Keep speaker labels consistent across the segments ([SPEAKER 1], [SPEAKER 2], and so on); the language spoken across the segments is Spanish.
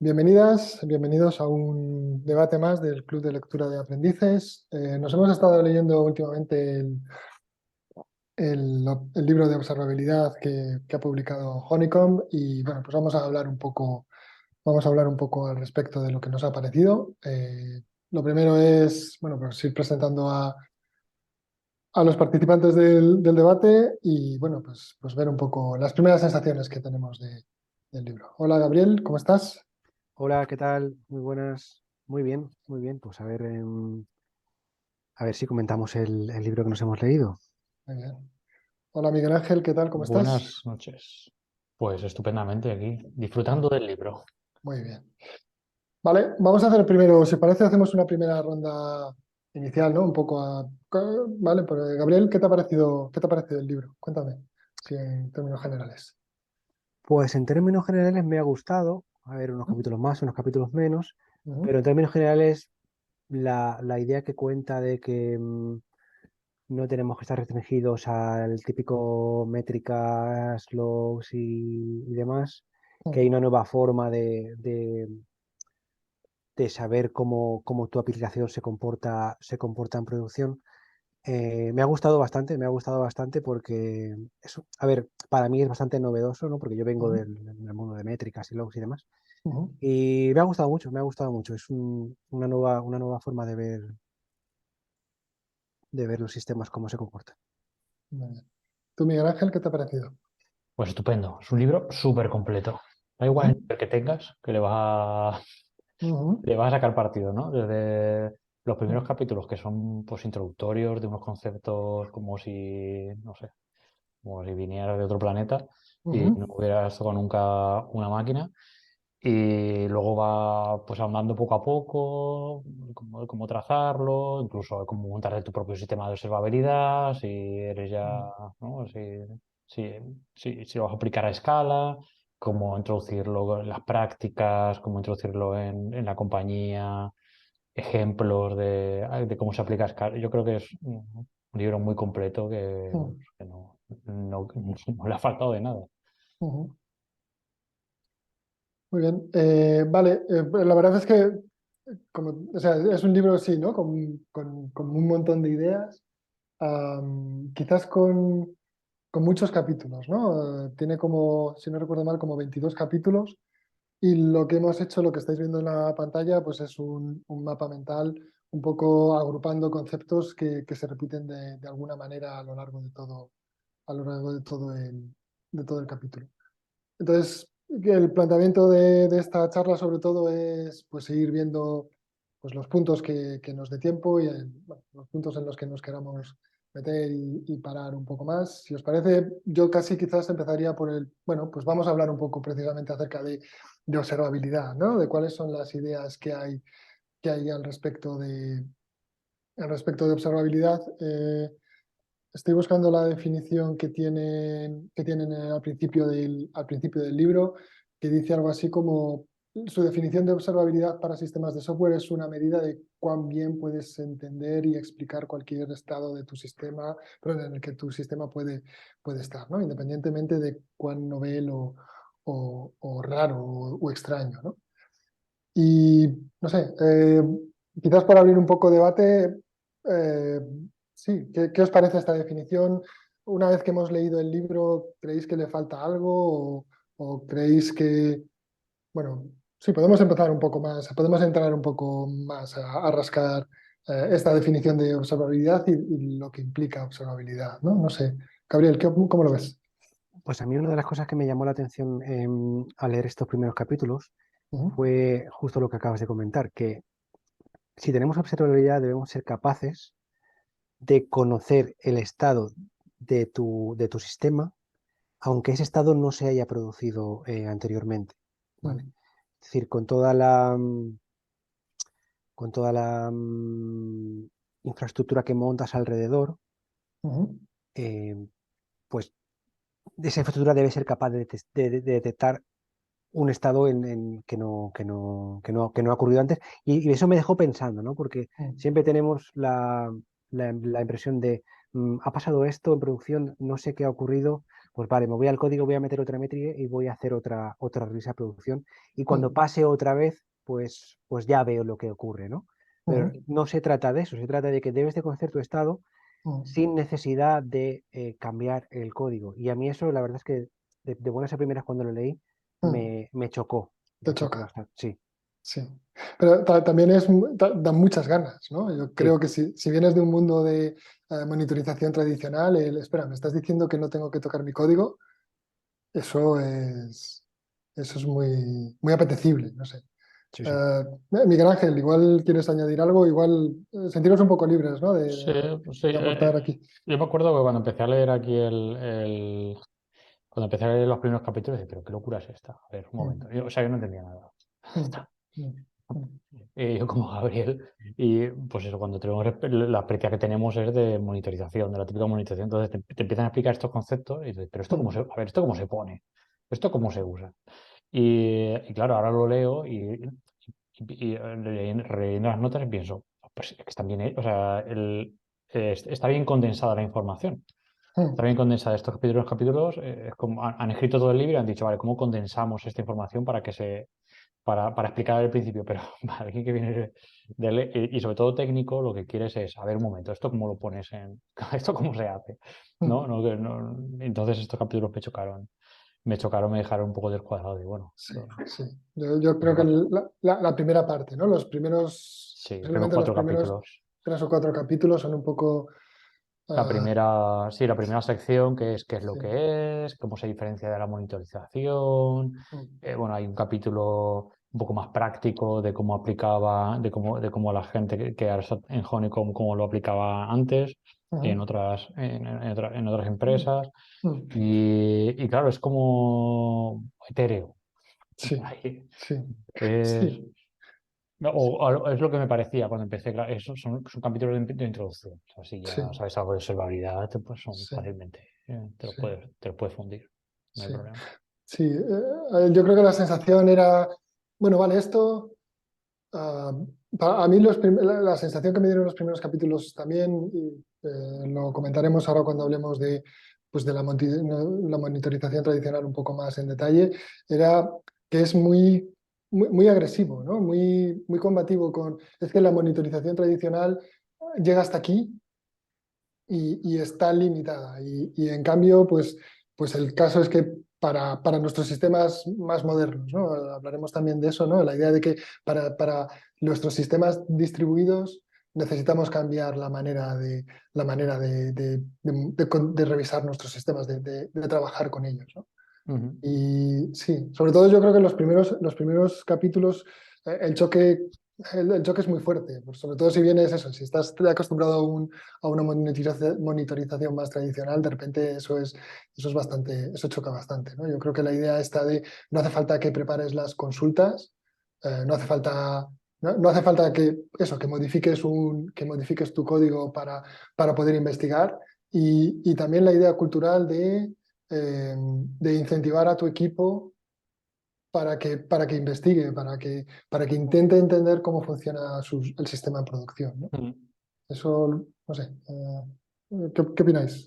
[SPEAKER 1] Bienvenidas, bienvenidos a un debate más del Club de Lectura de Aprendices. Nos hemos estado leyendo últimamente el libro de observabilidad que ha publicado Honeycomb y bueno, pues vamos a hablar un poco al respecto de lo que nos ha parecido. Lo primero es, bueno, pues ir presentando a los participantes del debate y bueno, pues ver un poco las primeras sensaciones que tenemos del libro. Hola Gabriel, ¿cómo estás?
[SPEAKER 2] Hola, ¿qué tal? Muy buenas. Muy bien, muy bien. Pues a ver si comentamos el libro que nos hemos leído.
[SPEAKER 1] Muy bien. Hola Miguel Ángel, ¿qué tal? ¿Cómo estás?
[SPEAKER 3] Buenas noches. Pues estupendamente aquí, disfrutando del libro.
[SPEAKER 1] Muy bien. Vale, vamos a hacer primero, si parece, hacemos una primera ronda inicial, ¿no? Un poco Vale, pues Gabriel, qué te ha parecido el libro? Cuéntame, sí, en términos generales.
[SPEAKER 2] Pues en términos generales me ha gustado. A ver, unos capítulos más, unos capítulos menos.
[SPEAKER 1] Ujú,
[SPEAKER 2] Pero en términos generales, la idea que cuenta de que no tenemos que estar restringidos al típico métricas, logs y demás, que hay
[SPEAKER 1] ujú,
[SPEAKER 2] una nueva forma de saber cómo tu aplicación se comporta en producción. Me ha gustado bastante porque, eso, a ver, para mí es bastante novedoso, ¿no? Porque yo vengo
[SPEAKER 1] ujú,
[SPEAKER 2] del mundo de métricas y logs y demás.
[SPEAKER 1] ujú.
[SPEAKER 2] Y me ha gustado mucho, me ha gustado mucho. Es una nueva forma de ver los sistemas, cómo se comportan.
[SPEAKER 1] Muy bien. ¿Tú, Miguel Ángel, qué te ha parecido?
[SPEAKER 3] Pues estupendo, es un libro súper completo. Da igual el
[SPEAKER 1] Ujú,
[SPEAKER 3] nivel que tengas, que
[SPEAKER 1] ujú,
[SPEAKER 3] le vas a sacar partido, ¿no? Desde los primeros
[SPEAKER 1] ujú,
[SPEAKER 3] capítulos que son pues introductorios de unos conceptos como si, no sé, como si vinieras de otro planeta y
[SPEAKER 1] ujú,
[SPEAKER 3] no hubieras tocado nunca una máquina. Y luego va pues ahondando poco a poco, cómo trazarlo, incluso cómo montar tu propio sistema de observabilidad, si eres ya,
[SPEAKER 1] ujú,
[SPEAKER 3] ¿no? Si, si lo vas a aplicar a escala, cómo introducirlo en las prácticas, cómo introducirlo en la compañía, ejemplos de cómo se aplica a escala. Yo creo que es un libro muy completo que,
[SPEAKER 1] ujú,
[SPEAKER 3] vamos, que no le ha faltado de nada.
[SPEAKER 1] ujú. Muy bien. Vale, la verdad es que o sea, es un libro, sí, ¿no? Con un montón de ideas. Quizás con muchos capítulos, ¿no? Tiene como, si no recuerdo mal, como 22 capítulos y lo que hemos hecho, lo que estáis viendo en la pantalla, pues es un mapa mental un poco agrupando conceptos que se repiten de alguna manera a lo largo de todo el capítulo. Entonces, el planteamiento de esta charla sobre todo es pues seguir viendo pues, los puntos que nos dé tiempo y bueno, los puntos en los que nos queramos meter y parar un poco más. Si os parece, yo casi quizás empezaría por bueno, pues vamos a hablar un poco precisamente acerca de observabilidad, ¿no? De cuáles son las ideas que hay al respecto de observabilidad. Estoy buscando la definición que tienen al principio del libro, que dice algo así como su definición de observabilidad para sistemas de software es una medida de cuán bien puedes entender y explicar cualquier estado de tu sistema, pero en el que tu sistema puede estar, ¿no? Independientemente de cuán novel o raro o extraño, ¿no? Y no sé, quizás para abrir un poco debate, eh, sí, ¿qué os parece esta definición? Una vez que hemos leído el libro, ¿creéis que le falta algo o creéis que, bueno, sí, podemos empezar un poco más, podemos entrar un poco más a rascar esta definición de observabilidad y lo que implica observabilidad, ¿no? No sé. Gabriel, ¿cómo lo ves?
[SPEAKER 2] Pues a mí una de las cosas que me llamó la atención al leer estos primeros capítulos
[SPEAKER 1] Ujú,
[SPEAKER 2] fue justo lo que acabas de comentar, que si tenemos observabilidad debemos ser capaces de conocer el estado de tu sistema, aunque ese estado no se haya producido anteriormente, ¿vale?
[SPEAKER 1] ujú,
[SPEAKER 2] Es decir, con toda la infraestructura que montas alrededor,
[SPEAKER 1] ujú,
[SPEAKER 2] eh, pues esa infraestructura debe ser capaz de detectar un estado que no ha ocurrido antes. Y eso me dejó pensando, ¿no? Porque
[SPEAKER 1] ujú,
[SPEAKER 2] siempre tenemos la impresión de, ha pasado esto en producción, no sé qué ha ocurrido. pues vale, me voy al código, voy a meter otra métrica y voy a hacer otra revisa de producción. Y cuando
[SPEAKER 1] mm,
[SPEAKER 2] pase otra vez, pues ya veo lo que ocurre, ¿no? Pero
[SPEAKER 1] mm,
[SPEAKER 2] no se trata de eso, se trata de que debes de conocer tu estado
[SPEAKER 1] mm,
[SPEAKER 2] sin necesidad de cambiar el código. Y a mí eso, la verdad es que de buenas a primeras cuando lo leí,
[SPEAKER 1] mm.
[SPEAKER 2] me chocó,
[SPEAKER 1] Te
[SPEAKER 2] me chocó
[SPEAKER 1] choca.
[SPEAKER 2] bastante. Sí,
[SPEAKER 1] Sí, pero también da muchas ganas, ¿no? Yo
[SPEAKER 2] sí,
[SPEAKER 1] creo que si vienes de un mundo de monitorización tradicional, espera, me estás diciendo que no tengo que tocar mi código, eso eso es muy apetecible, no sé.
[SPEAKER 2] sí, sí.
[SPEAKER 1] Eh, Miguel Ángel, igual quieres añadir algo, igual sentiros un poco libres, ¿no?
[SPEAKER 3] Sí, pues sí.
[SPEAKER 1] De aportar aquí.
[SPEAKER 3] Yo me acuerdo que cuando empecé a leer aquí cuando empecé a leer los primeros capítulos, dije, pero qué locura es esta. A ver, un momento.
[SPEAKER 1] Mm,
[SPEAKER 3] O sea, yo no entendía nada.
[SPEAKER 1] mm, mm, mm,
[SPEAKER 3] Yo como Gabriel, y pues eso, cuando tenemos la experiencia que tenemos es de monitorización, de la típica monitorización, entonces te empiezan a explicar estos conceptos y dices, pero esto cómo
[SPEAKER 1] mm,
[SPEAKER 3] se, a ver, esto cómo se pone, esto cómo se usa. Y claro, ahora lo leo releyendo las notas y pienso, pues es que están bien, o sea, está bien condensada la información. Está
[SPEAKER 1] mm,
[SPEAKER 3] bien condensada estos capítulos, es como han escrito todo el libro y han dicho, vale, ¿cómo condensamos esta información para explicar el principio? Pero para alguien que viene y sobre todo técnico, lo que quieres es, a ver, un momento, ¿esto cómo lo pones esto cómo se hace?
[SPEAKER 1] mm.
[SPEAKER 3] ¿No? Entonces estos capítulos me dejaron un poco descuadrado y bueno,
[SPEAKER 1] Sí, sí. Yo creo que la primera parte, ¿no? Los primeros,
[SPEAKER 3] sí, los primeros
[SPEAKER 1] posiblemente los
[SPEAKER 3] cuatro
[SPEAKER 1] primeros
[SPEAKER 3] capítulos.
[SPEAKER 1] 3 o 4 capítulos son un poco... ah,
[SPEAKER 3] La primera sección, que es qué es lo
[SPEAKER 1] sí.
[SPEAKER 3] que es, cómo se diferencia de la monitorización.
[SPEAKER 1] Mm,
[SPEAKER 3] Bueno, hay un capítulo un poco más práctico de cómo aplicaba, de cómo la gente que ahora está en Honeycomb, cómo lo aplicaba antes en
[SPEAKER 1] ujú,
[SPEAKER 3] otras
[SPEAKER 1] mm,
[SPEAKER 3] empresas.
[SPEAKER 1] mm.
[SPEAKER 3] Y claro, es como etéreo.
[SPEAKER 1] Sí,
[SPEAKER 3] Ahí.
[SPEAKER 1] sí,
[SPEAKER 3] Es,
[SPEAKER 1] sí,
[SPEAKER 3] no,
[SPEAKER 1] sí,
[SPEAKER 3] es lo que me parecía cuando empecé. Claro, esos son capítulos de introducción. O sea, si
[SPEAKER 1] sí,
[SPEAKER 3] ya sabes algo de observabilidad, pues son
[SPEAKER 1] sí,
[SPEAKER 3] fácilmente,
[SPEAKER 1] sí,
[SPEAKER 3] te lo puedes fundir. No hay
[SPEAKER 1] sí.
[SPEAKER 3] problema.
[SPEAKER 1] Sí, yo creo que la sensación era, bueno, vale, esto, ah, a mí la sensación que me dieron los primeros capítulos también, y lo comentaremos ahora cuando hablemos de, pues de la monitorización tradicional un poco más en detalle, era que es muy agresivo, ¿no? Muy combativo con, es que la monitorización tradicional llega hasta aquí y está limitada. Y en cambio, pues el caso es que para nuestros sistemas más modernos, ¿no? Hablaremos también de eso, ¿no? La idea de que para nuestros sistemas distribuidos necesitamos cambiar la manera de revisar nuestros sistemas, de trabajar con ellos, ¿no?
[SPEAKER 3] Ujú.
[SPEAKER 1] Y sí, sobre todo yo creo que los primeros capítulos, el choque, el choque es muy fuerte, pues sobre todo si vienes eso, si estás acostumbrado a una monitorización más tradicional, de repente eso es bastante, eso choca bastante, ¿no? Yo creo que la idea está de no hace falta que prepares las consultas, no hace falta, no hace falta que modifiques tu código para poder investigar. Y también la idea cultural de incentivar a tu equipo para que investigue, para que intente entender cómo funciona el sistema en producción, ¿no?
[SPEAKER 3] Ujú.
[SPEAKER 1] Eso, no sé. ¿Qué opináis?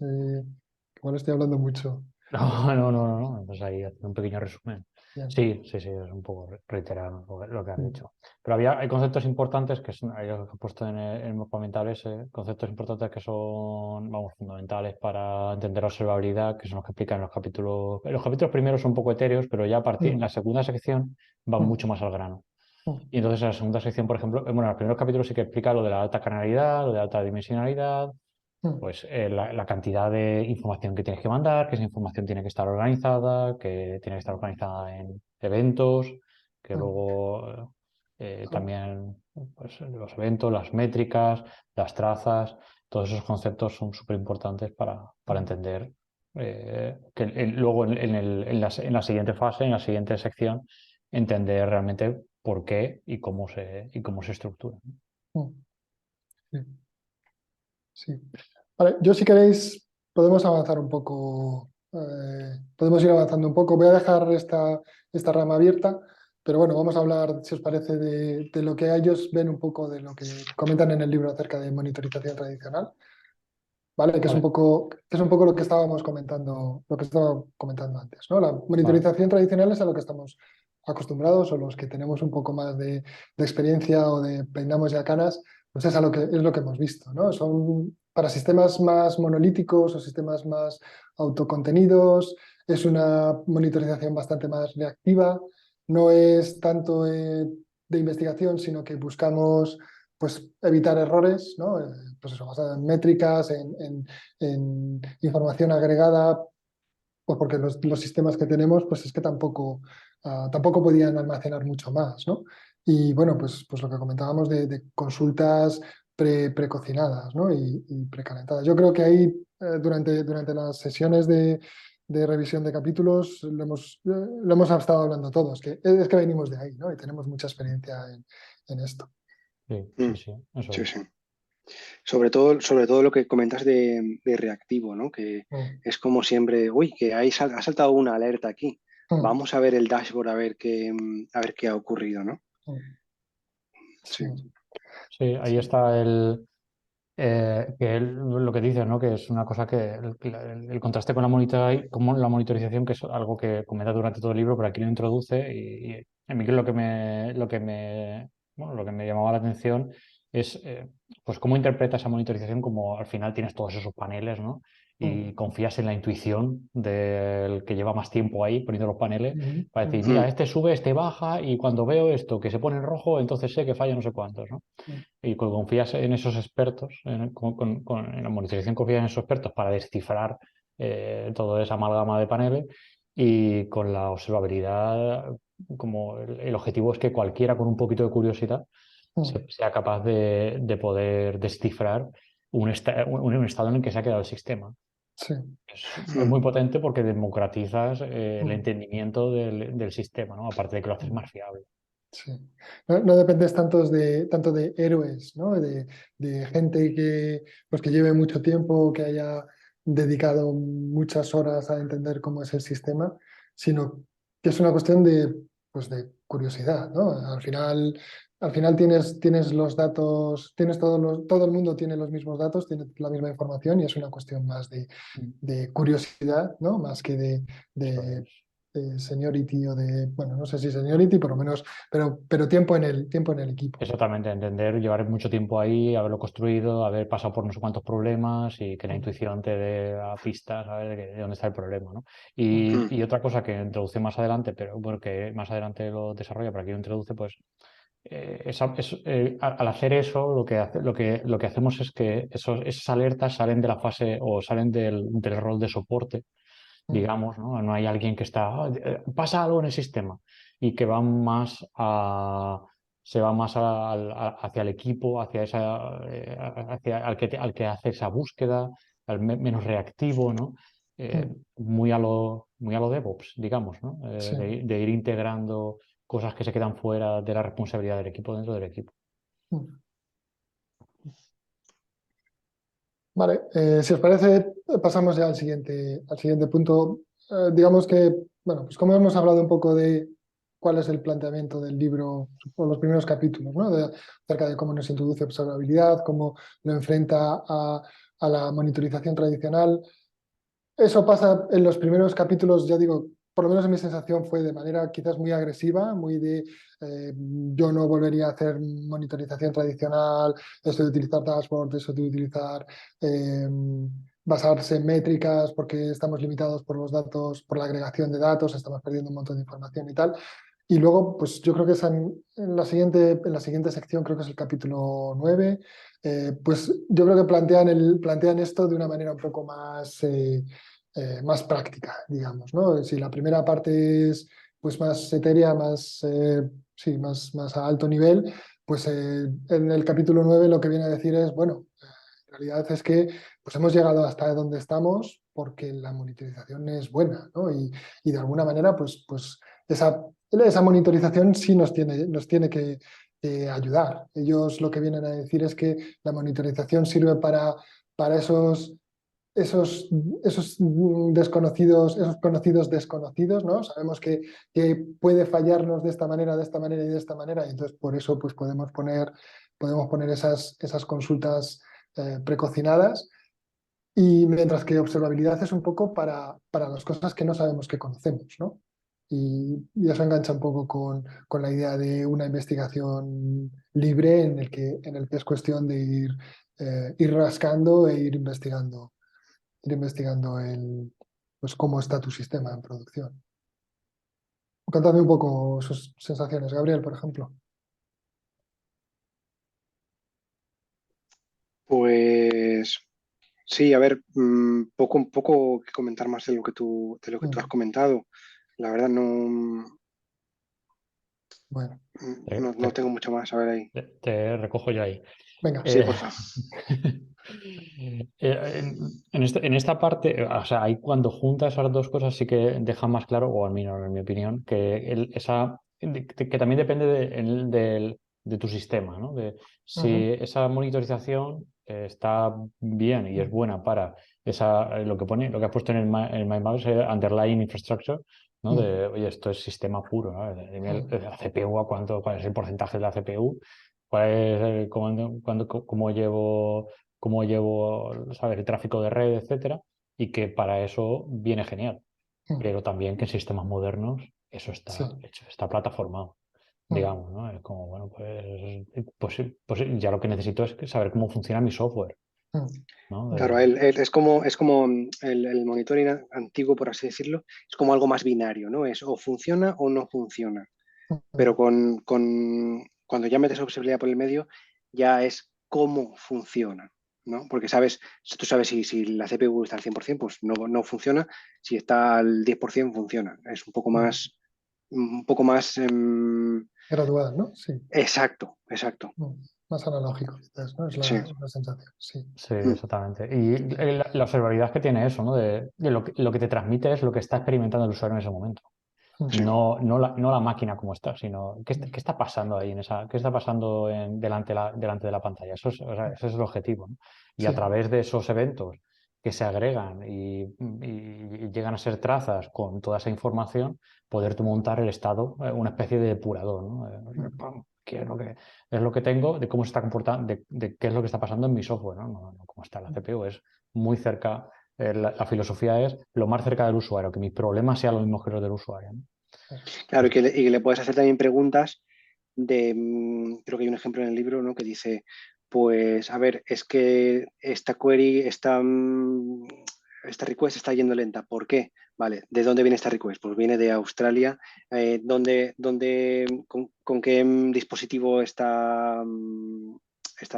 [SPEAKER 1] Igual estoy hablando mucho.
[SPEAKER 3] No, no, no, no, no. Pues ahí haciendo un pequeño resumen.
[SPEAKER 1] Bien.
[SPEAKER 3] Sí, sí, sí, es un poco reiterado lo que has
[SPEAKER 1] Mm,
[SPEAKER 3] dicho. Pero hay conceptos importantes que son, ahí lo que he puesto en el mapa mental ese, conceptos importantes que son, vamos, fundamentales para entender la observabilidad, que son los que explican en los capítulos. Los capítulos primeros son un poco etéreos, pero ya a partir, en
[SPEAKER 1] mm,
[SPEAKER 3] la segunda sección van
[SPEAKER 1] mm,
[SPEAKER 3] mucho más al grano.
[SPEAKER 1] mm,
[SPEAKER 3] Y entonces en la segunda sección, por ejemplo, bueno, en los primeros capítulos sí que explica lo de la alta canalidad, lo de la alta dimensionalidad,
[SPEAKER 1] mm,
[SPEAKER 3] pues la cantidad de información que tienes que mandar, que esa información tiene que estar organizada, que tiene que estar organizada en eventos, que
[SPEAKER 1] mm,
[SPEAKER 3] luego
[SPEAKER 1] mm,
[SPEAKER 3] también pues, los eventos, las métricas, las trazas, todos esos conceptos son súper importantes para
[SPEAKER 1] mm,
[SPEAKER 3] entender que luego en la siguiente fase, en la siguiente sección, entender realmente por qué y cómo se estructura.
[SPEAKER 1] mm. Sí, sí. Vale, yo si queréis podemos avanzar un poco, podemos ir avanzando un poco. Voy a dejar esta rama abierta, pero bueno, vamos a hablar, si os parece, de lo que ellos ven un poco de lo que comentan en el libro acerca de monitorización tradicional. ¿vale? Que
[SPEAKER 3] Vale.
[SPEAKER 1] es un poco lo que estaba comentando antes, ¿no? La
[SPEAKER 3] Vale.
[SPEAKER 1] monitorización tradicional es a lo que estamos acostumbrados o los que tenemos un poco más de experiencia o de peinamos ya canas, pues es lo que hemos visto, ¿no? Son para sistemas más monolíticos o sistemas más autocontenidos, es una monitorización bastante más reactiva, no es tanto de investigación, sino que buscamos pues evitar errores, ¿no? Pues eso, basado en métricas, en información agregada, pues porque los sistemas que tenemos, pues es que tampoco podían almacenar mucho más, ¿no? Y bueno, pues lo que comentábamos de consultas precocinadas, ¿no? Y precalentadas. Yo creo que ahí, durante las sesiones de revisión de capítulos, lo hemos estado hablando todos, que es que venimos de ahí, ¿no? Y tenemos mucha experiencia en esto.
[SPEAKER 3] Sí,
[SPEAKER 4] Mm,
[SPEAKER 3] sí, sí, eso
[SPEAKER 4] sí,
[SPEAKER 3] es.
[SPEAKER 4] sí. Sobre todo lo que comentas de reactivo, ¿no? Que
[SPEAKER 1] Mm,
[SPEAKER 4] es como siempre, uy, que ha saltado una alerta aquí.
[SPEAKER 1] mm,
[SPEAKER 4] Vamos a ver el dashboard a ver qué ha ocurrido, ¿no?
[SPEAKER 1] mm. Sí,
[SPEAKER 4] Sí.
[SPEAKER 3] Sí, ahí
[SPEAKER 1] sí.
[SPEAKER 3] está lo que dices, ¿no? Que es una cosa que el contraste con con la monitorización, que es algo que comenta durante todo el libro, pero aquí lo introduce y a mí que bueno, lo que me llamaba la atención es pues cómo interpreta esa monitorización como al final tienes todos esos paneles, ¿no? Y
[SPEAKER 1] Mm,
[SPEAKER 3] confías en la intuición del que lleva más tiempo ahí poniendo los paneles
[SPEAKER 1] mm,
[SPEAKER 3] para decir,
[SPEAKER 1] mm,
[SPEAKER 3] mira,
[SPEAKER 4] Mm,
[SPEAKER 3] este sube, este baja y cuando veo esto que se pone en rojo, entonces sé que falla no sé cuántos, ¿no?
[SPEAKER 1] mm,
[SPEAKER 3] Y confías en esos expertos, en la monitorización confías en esos expertos para descifrar toda esa amalgama de paneles y con la observabilidad, como el objetivo es que cualquiera con un poquito de curiosidad
[SPEAKER 1] mm.
[SPEAKER 3] sea capaz de poder descifrar un estado en el que se ha quedado el sistema.
[SPEAKER 1] Sí.
[SPEAKER 3] Es
[SPEAKER 4] mm,
[SPEAKER 3] muy potente porque democratizas el
[SPEAKER 1] Mm,
[SPEAKER 3] entendimiento del sistema, ¿no? Aparte de que lo haces
[SPEAKER 1] mm.
[SPEAKER 3] más fiable.
[SPEAKER 1] Sí. No dependes tanto de héroes, ¿no? De gente pues que lleve mucho tiempo, que haya dedicado muchas horas a entender cómo es el sistema, sino que es una cuestión pues de curiosidad, ¿no? Al final tienes los datos, todo el mundo tiene los mismos datos, tiene la misma información y es una cuestión más
[SPEAKER 3] Mm.
[SPEAKER 1] de curiosidad, ¿no? Más que
[SPEAKER 3] Eso
[SPEAKER 1] de,
[SPEAKER 3] es.
[SPEAKER 1] de seniority o bueno, no sé si seniority, por lo menos pero tiempo en el equipo.
[SPEAKER 3] Exactamente, entender, llevar mucho tiempo ahí, haberlo construido, haber pasado por no sé cuántos problemas y que la
[SPEAKER 1] Mm,
[SPEAKER 3] intuición te dé a pistas, ¿sabes? De dónde está el problema, ¿no?
[SPEAKER 1] mm,
[SPEAKER 4] mm,
[SPEAKER 3] Y otra cosa que introduce más adelante, pero porque más adelante lo desarrolla, pero aquí lo introduce, pues al hacer eso, lo que hacemos es que esas alertas salen de la fase o salen del rol de soporte,
[SPEAKER 1] mm,
[SPEAKER 3] digamos, ¿no? No hay alguien que está, pasa algo en el sistema y que se va más hacia el equipo, hacia al que hace esa búsqueda, menos reactivo, ¿no? Eh,
[SPEAKER 1] mm,
[SPEAKER 3] muy a lo DevOps, digamos, ¿no?
[SPEAKER 1] sí.
[SPEAKER 3] De ir integrando cosas que se quedan fuera de la responsabilidad del equipo dentro del equipo.
[SPEAKER 1] Mm. Vale, si os parece, pasamos ya al siguiente punto. Digamos que, bueno, pues como hemos hablado un poco de cuál es el planteamiento del libro o los primeros capítulos, ¿no? Acerca de cómo nos introduce observabilidad, cómo lo enfrenta a la monitorización tradicional. Eso pasa en los primeros capítulos, ya digo, por lo menos en mi sensación fue de manera quizás muy agresiva, muy yo no volvería a hacer monitorización tradicional, eso de utilizar dashboards, eso de utilizar eh, basarse en métricas porque estamos limitados por los datos, por la agregación de datos, estamos perdiendo un montón de información y tal. Y luego, pues yo creo que es en la siguiente sección, creo que es el capítulo 9, pues yo creo que plantean esto de una manera un poco más práctica, digamos, ¿no? Si la primera parte es pues más etérea, sí, más a alto nivel, pues en el capítulo 9 lo que viene a decir es, bueno, en realidad es que pues hemos llegado hasta donde estamos porque la monitorización es buena, ¿no? Y de alguna manera, pues esa monitorización sí nos tiene que ayudar. Ellos lo que vienen a decir es que la monitorización sirve para esos desconocidos, esos conocidos desconocidos, ¿no? Sabemos que puede fallarnos de esta manera y de esta manera, y entonces por eso pues podemos poner esas consultas precocinadas. Y mientras que observabilidad es un poco para las cosas que no sabemos que conocemos, ¿no? Y eso engancha un poco con la idea de una investigación libre en el que es cuestión de ir rascando e ir investigando pues cómo está tu sistema en producción. Contadme un poco sus sensaciones, Gabriel, por ejemplo.
[SPEAKER 4] Pues sí, a ver, un poco que comentar más de lo que tú has comentado. La verdad
[SPEAKER 1] Bueno,
[SPEAKER 3] Te,
[SPEAKER 4] no
[SPEAKER 3] te-
[SPEAKER 4] tengo mucho más a ver ahí.
[SPEAKER 3] te recojo yo ahí.
[SPEAKER 1] venga.
[SPEAKER 4] Sí,
[SPEAKER 3] Eh,
[SPEAKER 4] porfa.
[SPEAKER 3] en esta parte, o sea, ahí cuando juntas esas dos cosas sí que deja más claro, o al menos en mi opinión, que que también depende de tu sistema, ¿no? De
[SPEAKER 1] Ujú,
[SPEAKER 3] si esa monitorización está bien y es buena para lo que pone, lo que has puesto en el MyMaps, underlying infrastructure, ¿no?
[SPEAKER 1] ujú,
[SPEAKER 3] Oye, esto es sistema puro, ¿no?
[SPEAKER 1] ujú,
[SPEAKER 3] La CPU, cuál es el porcentaje de la CPU? ¿Cuál es cómo llevo, ¿sabes? El tráfico de red, etcétera? Y que para eso viene genial.
[SPEAKER 1] ujú.
[SPEAKER 3] Pero también que en sistemas modernos eso
[SPEAKER 1] Sí.
[SPEAKER 3] está hecho, está plataformado,
[SPEAKER 1] Ujú,
[SPEAKER 3] digamos, ¿no? Es como, bueno, pues ya lo que necesito es saber cómo funciona mi software,
[SPEAKER 1] ujú,
[SPEAKER 3] ¿no?
[SPEAKER 1] ujú,
[SPEAKER 4] Claro, es como el monitoring antiguo, por así decirlo, es como algo más binario, ¿no? Es o funciona o no funciona. Pero cuando ya metes observabilidad por el medio, ya es cómo funciona, ¿no? Porque tú sabes si la CPU está al 100%, pues no funciona. Si está al 10%, funciona. Es
[SPEAKER 1] ujú.
[SPEAKER 4] un poco más
[SPEAKER 1] Gradual, ¿no? Sí.
[SPEAKER 4] exacto, exacto.
[SPEAKER 1] Más analógico, quizás, ¿no? Es
[SPEAKER 4] Sí.
[SPEAKER 1] la sensación, sí.
[SPEAKER 3] Sí,
[SPEAKER 4] Mm,
[SPEAKER 3] exactamente. Y la observabilidad que tiene eso, ¿no? De lo que te transmite es lo que está experimentando el usuario en ese momento.
[SPEAKER 4] sí.
[SPEAKER 3] No la máquina como está, sino qué está pasando ahí qué está pasando delante de la pantalla. O sea, ese es el objetivo, ¿no? Y a
[SPEAKER 1] Sí.
[SPEAKER 3] través de esos eventos que se agregan y llegan a ser trazas con toda esa información, poder tú montar el estado, una especie de depurador, ¿no? Pam, ¿qué es lo que tengo, de cómo se está comportando, de qué es lo que está pasando en mi software, ¿no? No cómo está la CPU, es muy cerca. La filosofía es lo más cerca del usuario, que mis problemas sean los mismos que los del usuario, ¿no?
[SPEAKER 4] Claro, y que le puedes hacer también preguntas creo que hay un ejemplo en el libro, ¿no? Que dice, pues, a ver, es que esta query, esta request está yendo lenta. ¿Por qué? Vale, ¿de dónde viene esta request? Pues viene de Australia. ¿Con qué dispositivo está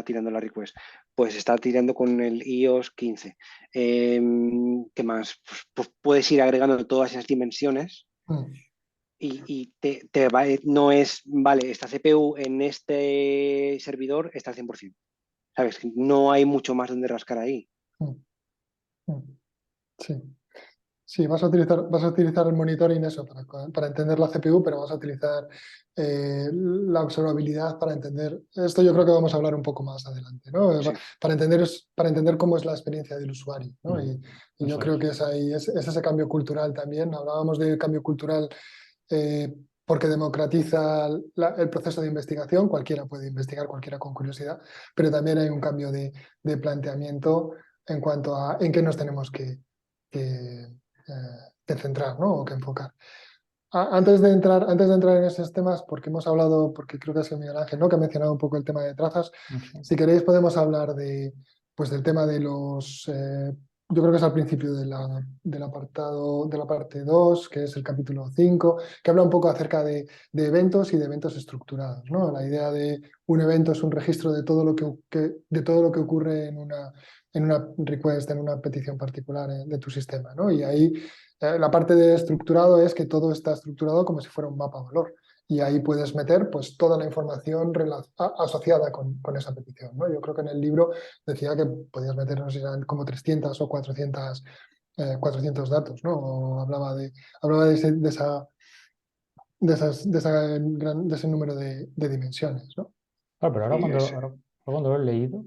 [SPEAKER 4] tirando la request? Pues está tirando con el iOS 15. ¿Qué más? Pues puedes ir agregando todas esas dimensiones
[SPEAKER 1] Mm,
[SPEAKER 4] y no es, vale, esta CPU en este servidor está al 100%. ¿Sabes? No hay mucho más donde rascar ahí.
[SPEAKER 1] mm, mm. Sí. Sí, vas a utilizar el monitoring eso para entender la CPU, pero vas a utilizar la observabilidad para entender. Esto yo creo que vamos a hablar un poco más adelante, ¿no?
[SPEAKER 4] Sí,
[SPEAKER 1] Para entender cómo es la experiencia del usuario, ¿no? Y yo
[SPEAKER 3] Eso
[SPEAKER 1] creo
[SPEAKER 3] es.
[SPEAKER 1] que es ese cambio cultural también. Hablábamos de cambio cultural eh, porque democratiza el proceso de investigación, cualquiera puede investigar, cualquiera con curiosidad, pero también hay un cambio de planteamiento en cuanto a en qué nos tenemos que centrar, ¿no? O que enfocar. Antes de entrar en esos temas, porque hemos hablado, porque creo que ha sido Miguel Ángel, ¿no? Que ha mencionado un poco el tema de trazas.
[SPEAKER 3] Eso.
[SPEAKER 1] Si queréis podemos hablar pues del tema de yo creo que es al principio del apartado, de la parte 2 que es el capítulo 5 que habla un poco acerca de eventos y de eventos estructurados, ¿no? La idea de un evento es un registro de todo de todo lo que ocurre en una request, en una petición particular de tu sistema, ¿no? Y ahí la parte de estructurado es que todo está estructurado como si fuera un mapa valor. Y ahí puedes meter pues, toda la información asociada con esa petición, ¿no? Yo creo que en el libro decía que podías meter, no sé si eran como 300 o 400 datos, ¿no? O hablaba de ese número de dimensiones, ¿no?
[SPEAKER 3] Claro, pero ahora
[SPEAKER 4] sí,
[SPEAKER 3] ahora cuando lo he leído,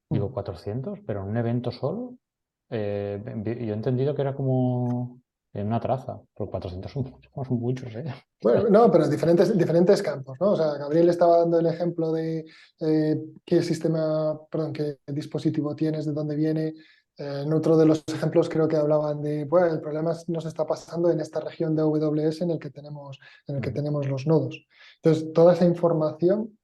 [SPEAKER 3] digo
[SPEAKER 1] Mm.
[SPEAKER 3] 400, pero en un evento solo, yo he entendido que era como en una traza, pero 400 son muchos, ¿eh?
[SPEAKER 1] Bueno, no, pero diferentes campos, ¿no? O sea, Gabriel estaba dando el ejemplo de qué sistema, perdón, qué dispositivo tienes, de dónde viene, En otro de los ejemplos creo que hablaban de, bueno, el problema nos está pasando en esta región de AWS en el que tenemos los nodos. Entonces, toda esa información,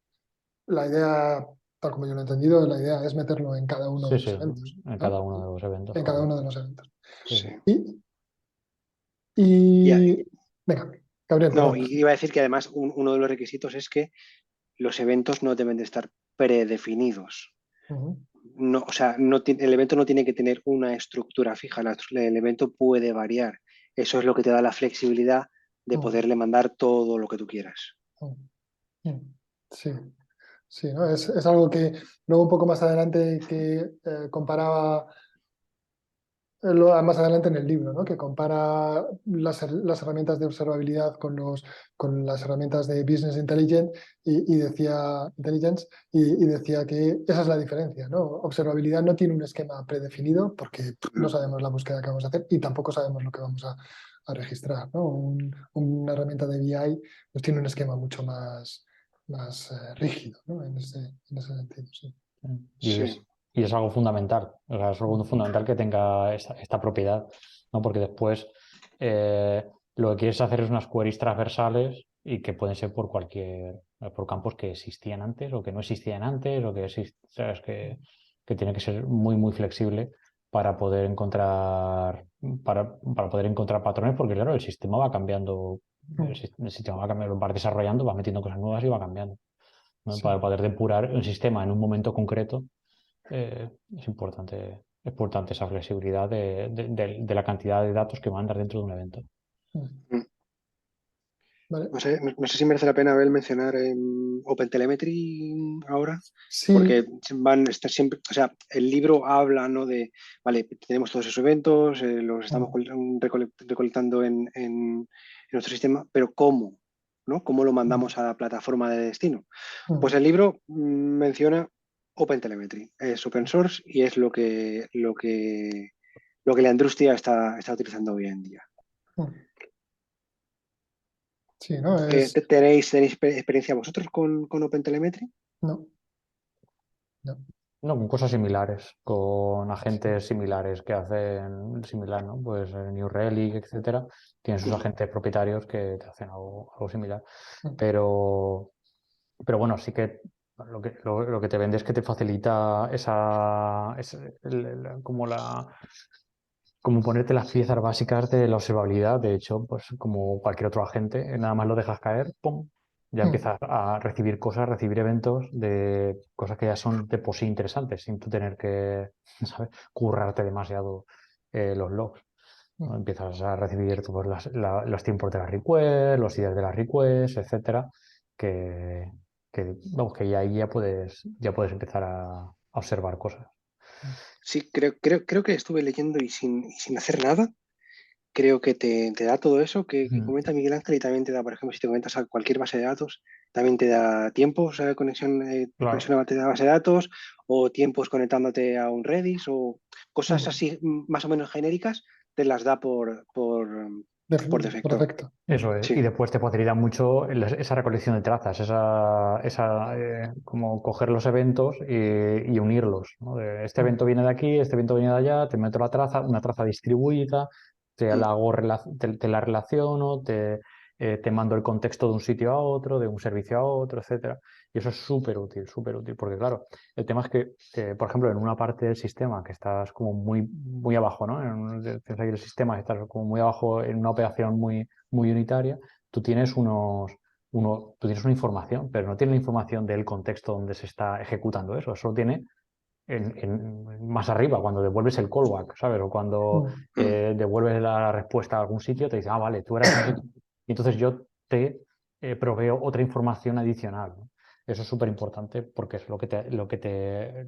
[SPEAKER 1] la idea, tal como yo lo he entendido, la idea es meterlo en cada uno
[SPEAKER 3] Sí,
[SPEAKER 1] de
[SPEAKER 3] sí,
[SPEAKER 1] los eventos,
[SPEAKER 3] en
[SPEAKER 1] ¿no?
[SPEAKER 3] cada uno de los eventos,
[SPEAKER 1] En cada uno
[SPEAKER 3] correcto.
[SPEAKER 1] de los eventos.
[SPEAKER 3] Sí,
[SPEAKER 4] Sí.
[SPEAKER 3] sí.
[SPEAKER 1] Y venga, Gabriel,
[SPEAKER 4] No,
[SPEAKER 1] perdón.
[SPEAKER 4] y iba a decir que además uno de los requisitos es que los eventos no deben de estar predefinidos.
[SPEAKER 1] Ujú,
[SPEAKER 4] No, o sea, el evento no tiene que tener una estructura fija, el evento puede variar. Eso es lo que te da la flexibilidad de
[SPEAKER 1] ujú,
[SPEAKER 4] poderle mandar todo lo que tú quieras.
[SPEAKER 1] ujú, ujú. Sí, sí, ¿no? Es algo que luego un poco más adelante que comparaba más adelante en el libro, ¿no? Que compara las herramientas de observabilidad con las herramientas de Business Intelligence Intelligence y decía que esa es la diferencia, ¿no? Observabilidad no tiene un esquema predefinido porque no
[SPEAKER 4] No.
[SPEAKER 1] sabemos la búsqueda que vamos a hacer y tampoco sabemos lo que vamos a registrar, ¿no? Una herramienta de BI pues tiene un esquema mucho más rígido, ¿no? En ese sentido, sí.
[SPEAKER 3] Y
[SPEAKER 4] Sí.
[SPEAKER 3] es, y es algo fundamental, o sea, es algo fundamental que tenga esta propiedad, ¿no? Porque después lo que quieres hacer es unas queries transversales y que pueden ser por campos que existían antes o que no existían antes o que sabes que tiene que ser muy, muy flexible para poder para poder encontrar patrones, porque claro, el sistema va cambiando, el sistema va cambiando, va desarrollando, va metiendo cosas nuevas y va cambiando, ¿no?
[SPEAKER 1] Sí.
[SPEAKER 3] Para poder depurar un sistema en un momento concreto, es importante esa flexibilidad de la cantidad de datos que mandas dentro de un evento.
[SPEAKER 4] Mm.
[SPEAKER 1] Vale.
[SPEAKER 4] No sé si merece la pena, Abel, mencionar OpenTelemetry ahora,
[SPEAKER 1] Sí.
[SPEAKER 4] porque van a estar siempre, o sea, el libro habla, ¿no? De, vale, tenemos todos esos eventos, los estamos recolectando en nuestro sistema, pero ¿cómo? ¿No? ¿Cómo lo mandamos a la plataforma de destino? Pues el libro menciona OpenTelemetry, es open source y es lo que la industria está utilizando hoy en día.
[SPEAKER 1] Sí, ¿no?
[SPEAKER 4] ¿Tenéis experiencia vosotros con OpenTelemetry?
[SPEAKER 1] No, no.
[SPEAKER 3] No, con cosas similares, con
[SPEAKER 1] Sí.
[SPEAKER 3] agentes similares que hacen similar, ¿no? Pues New Relic, etcétera, tienen sus agentes propietarios que te hacen algo similar. Pero, pero bueno, sí que lo que te vende es que te facilita como ponerte las piezas básicas de la observabilidad. De hecho, pues como cualquier otro agente, nada más lo dejas caer, ¡pum! Ya empiezas a recibir cosas, recibir eventos de cosas que ya son de por sí interesantes, sin tú tener que, ¿sabes?, currarte demasiado los logs, ¿no? Empiezas a recibir pues, los tiempos de las requests, los IDs de las requests, etcétera, que, vamos, que ya ahí ya puedes empezar a observar cosas.
[SPEAKER 4] Sí, creo que estuve leyendo y sin hacer nada, creo que te da todo eso que
[SPEAKER 3] Mm.
[SPEAKER 4] comenta Miguel Ángel y también te da, por ejemplo, si te conectas a cualquier base de datos, también te da tiempos de conexión
[SPEAKER 3] Claro,
[SPEAKER 4] a la base de datos o tiempos conectándote a un Redis o cosas
[SPEAKER 1] Mm,
[SPEAKER 4] así más o menos genéricas, te las da por
[SPEAKER 1] Por
[SPEAKER 4] defecto.
[SPEAKER 1] defecto.
[SPEAKER 3] eso es. Y
[SPEAKER 4] Sí.
[SPEAKER 3] después te facilita mucho esa recolección de trazas, como coger los eventos y unirlos, ¿no? Este evento viene de aquí, este evento viene de allá, te meto la traza, una traza distribuida,
[SPEAKER 4] Mm.
[SPEAKER 3] te la relaciono, te mando el contexto de un sitio a otro, de un servicio a otro, etcétera. Y eso es súper útil, porque claro, el tema es que, por ejemplo, en una parte del sistema que estás como muy, muy abajo, ¿no? Piensa que el sistema estás como muy abajo en una operación muy, muy unitaria, tú tienes tú tienes una información, pero no tienes la información del contexto donde se está ejecutando eso. Eso lo tiene más arriba, cuando devuelves el callback, ¿sabes? O cuando
[SPEAKER 4] Mm.
[SPEAKER 3] devuelves la respuesta a algún sitio, te dice, ah, vale, tú eras no sé qué. Y entonces yo te proveo otra información adicional, ¿no? Eso es súper importante porque es o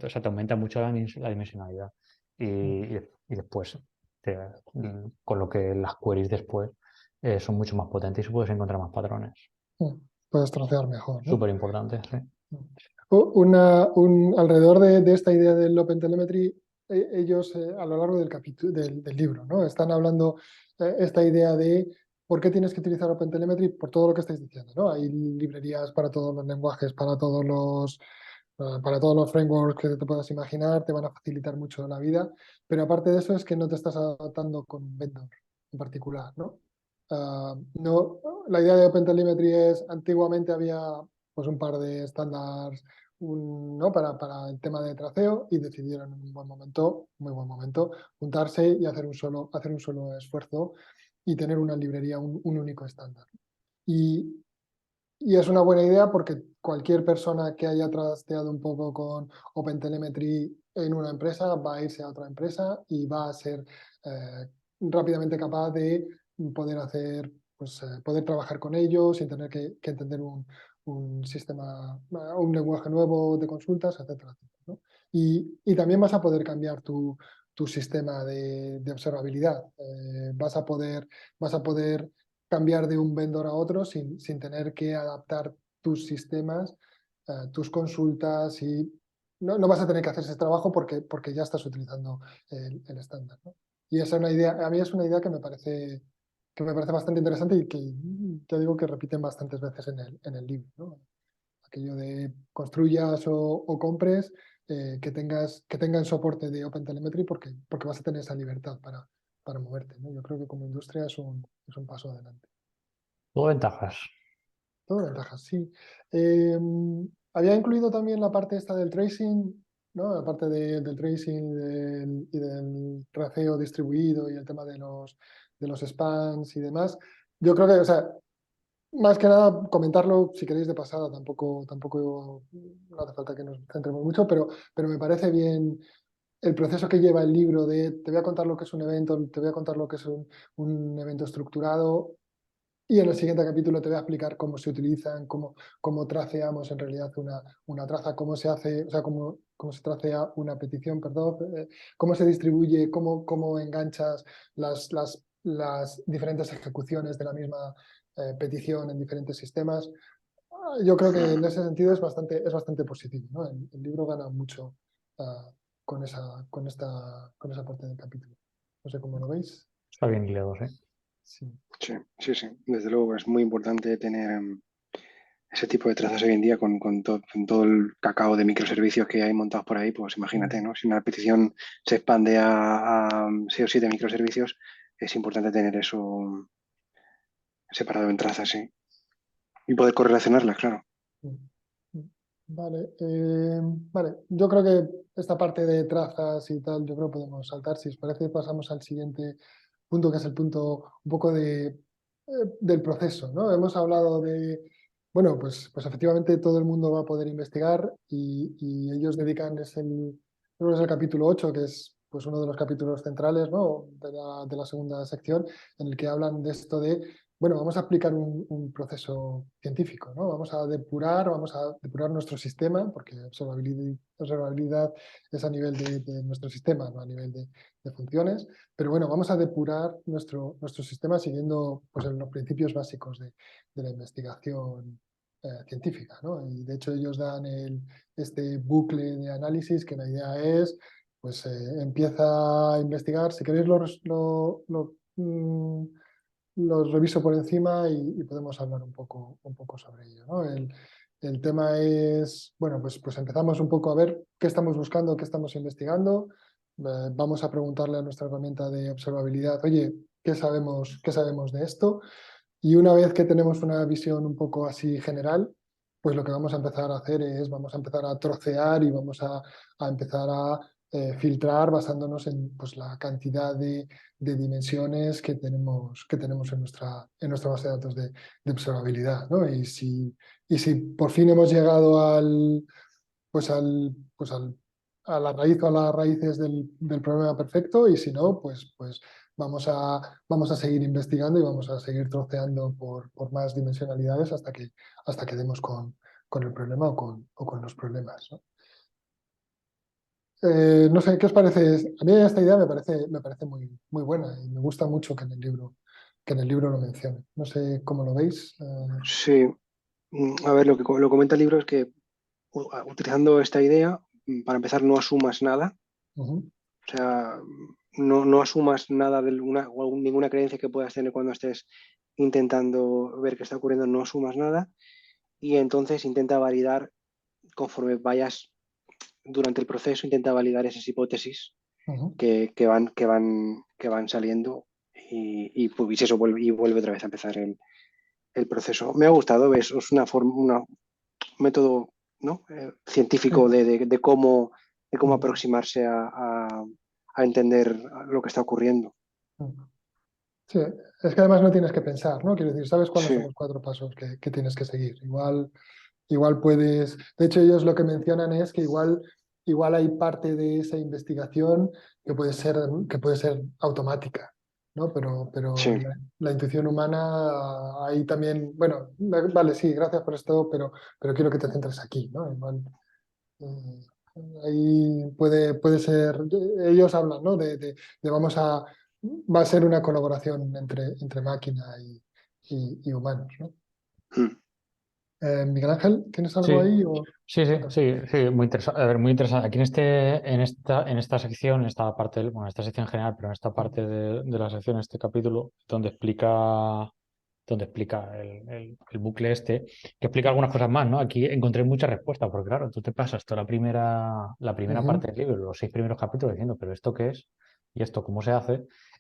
[SPEAKER 3] sea, te aumenta mucho la dimensionalidad. Y después, con lo que las queries después son mucho más potentes y puedes encontrar más patrones.
[SPEAKER 1] Puedes trocear mejor, ¿no?
[SPEAKER 3] Súper importante, sí.
[SPEAKER 1] Alrededor de esta idea del OpenTelemetry, ellos a lo largo del capítulo del libro, ¿no? Están hablando esta idea de por qué tienes que utilizar OpenTelemetry por todo lo que estáis diciendo, ¿no? Hay librerías para todos los lenguajes, para todos Para todos los frameworks que te puedas imaginar, te van a facilitar mucho la vida, pero aparte de eso es que no te estás adaptando con un vendor en particular, ¿no? No, la idea de OpenTelemetry es, antiguamente había pues un par de estándares ¿no? para el tema de traceo y decidieron en un buen momento, muy buen momento, juntarse y hacer un solo esfuerzo y tener una librería, un único estándar. Y es una buena idea porque cualquier persona que haya trasteado un poco con OpenTelemetry en una empresa va a irse a otra empresa y va a ser rápidamente capaz de poder hacer, pues, poder trabajar con ellos sin tener que entender un sistema, un lenguaje nuevo de consultas, etcétera, etcétera, ¿no? Y también vas a poder cambiar tu sistema de observabilidad. Vas a poder cambiar de un vendor a otro sin tener que adaptar tus sistemas, tus consultas y no vas a tener que hacer ese trabajo porque ya estás utilizando el estándar, ¿no? Y esa es una idea, a mí es una idea que me parece bastante interesante y que te digo que repiten bastantes veces en el libro, ¿no? Aquello de construyas o compres, que tengan soporte de OpenTelemetry porque vas a tener esa libertad para moverte, ¿no? Yo creo que como industria es un paso adelante.
[SPEAKER 3] Todo ventajas.
[SPEAKER 1] Todo ventajas, sí. Había incluido también la parte esta del tracing, ¿no? La parte del tracing y del traceo distribuido y el tema de los spans y demás. Yo creo que, o sea, más que nada comentarlo si queréis de pasada, tampoco no hace falta que nos centremos mucho, pero me parece bien el proceso que lleva el libro de te voy a contar lo que es un evento, te voy a contar lo que es un evento estructurado. Y en el siguiente capítulo te voy a explicar cómo se utilizan, cómo traceamos en realidad una traza, cómo se hace, o sea, cómo se tracea una petición, perdón, cómo se distribuye, cómo enganchas las diferentes ejecuciones de la misma petición en diferentes sistemas. Yo creo que en ese sentido es bastante positivo, ¿no? El libro gana mucho con esa parte del capítulo. No sé cómo lo veis.
[SPEAKER 3] Está bien hilado, ¿eh?
[SPEAKER 1] Sí.
[SPEAKER 4] Sí, sí, sí. Desde luego es muy importante tener ese tipo de trazas hoy en día con todo el cacao de microservicios que hay montados por ahí, pues imagínate, ¿no? Si una petición se expande a 6 o 7 microservicios, es importante tener eso separado en trazas, sí. Y poder correlacionarlas, claro.
[SPEAKER 1] Vale, vale, yo creo que esta parte de trazas y tal, yo creo que podemos saltar. Si os parece, pasamos al siguiente punto, que es el punto un poco del proceso, ¿no? Hemos hablado de, bueno, pues efectivamente todo el mundo va a poder investigar y ellos dedican, creo que es el capítulo 8 que es pues uno de los capítulos centrales, ¿no? de la segunda sección, en el que hablan de esto de bueno, vamos a aplicar un proceso científico, ¿no? Vamos a depurar nuestro sistema, porque observabilidad es a nivel de nuestro sistema, no a nivel de funciones, pero bueno, vamos a depurar nuestro sistema siguiendo pues, los principios básicos de la investigación científica, ¿no? Y de hecho ellos dan este bucle de análisis que la idea es, pues empieza a investigar, si queréis los reviso por encima y podemos hablar un poco sobre ello, ¿no? El tema es, bueno, pues empezamos un poco a ver qué estamos buscando, qué estamos investigando. Vamos a preguntarle a nuestra herramienta de observabilidad, oye, qué sabemos de esto? Y una vez que tenemos una visión un poco así general, pues lo que vamos a empezar a hacer es, vamos a empezar a trocear y vamos a empezar a filtrar basándonos en pues, la cantidad de dimensiones que tenemos en nuestra base de datos de observabilidad, ¿no? Y si por fin hemos llegado pues a la raíz o a las raíces del problema perfecto y si no, pues vamos a seguir investigando y vamos a seguir troceando por más dimensionalidades hasta que demos con el problema o con los problemas, ¿no? No sé, ¿qué os parece? A mí esta idea me parece muy buena y me gusta mucho que en el libro lo mencione. No sé cómo lo veis.
[SPEAKER 4] Sí, a ver, lo comenta el libro es que utilizando esta idea, para empezar, no asumas nada.
[SPEAKER 1] Ujú,
[SPEAKER 4] O sea, no asumas nada de ninguna creencia que puedas tener cuando estés intentando ver qué está ocurriendo, no asumas nada y entonces intenta validar conforme vayas durante el proceso, intenta validar esas hipótesis
[SPEAKER 1] Ujú.
[SPEAKER 4] que van saliendo y pues eso vuelve otra vez a empezar el proceso. Me ha gustado, es una forma, un método, ¿no? Científico
[SPEAKER 1] Sí.
[SPEAKER 4] de cómo
[SPEAKER 1] Ujú.
[SPEAKER 4] aproximarse a entender lo que está ocurriendo.
[SPEAKER 1] Ujú. Sí, es que además no tienes que pensar, ¿no? Quiero decir, sabes cuáles son
[SPEAKER 4] Sí,
[SPEAKER 1] los 4 pasos que tienes que seguir. Igual puedes, de hecho ellos lo que mencionan es que igual hay parte de esa investigación que puede ser automática, ¿no? Pero
[SPEAKER 4] sí.
[SPEAKER 1] la intuición humana, ahí también, bueno, vale, sí, gracias por esto, pero quiero que te centres aquí, ¿no? Igual, eh, ahí puede ser, ellos hablan, ¿no? De va a ser una colaboración entre máquina y humanos, ¿no?
[SPEAKER 4] Mm.
[SPEAKER 1] Miguel Ángel, ¿tienes algo
[SPEAKER 3] Sí,
[SPEAKER 1] ahí? O...
[SPEAKER 3] sí, sí,
[SPEAKER 1] Cuéntame.
[SPEAKER 3] sí, sí, muy interesante. A ver, muy interesante. Aquí en esta sección, en esta parte, bueno, en esta sección en general, pero en esta parte de la sección, este capítulo, donde explica el bucle este, que explica algunas cosas más, ¿no? Aquí encontré muchas respuestas, porque claro, tú te pasas toda la primera parte
[SPEAKER 1] Ujú,
[SPEAKER 3] del libro, los 6 primeros capítulos diciendo, pero ¿esto qué es? ¿Y esto cómo se hace?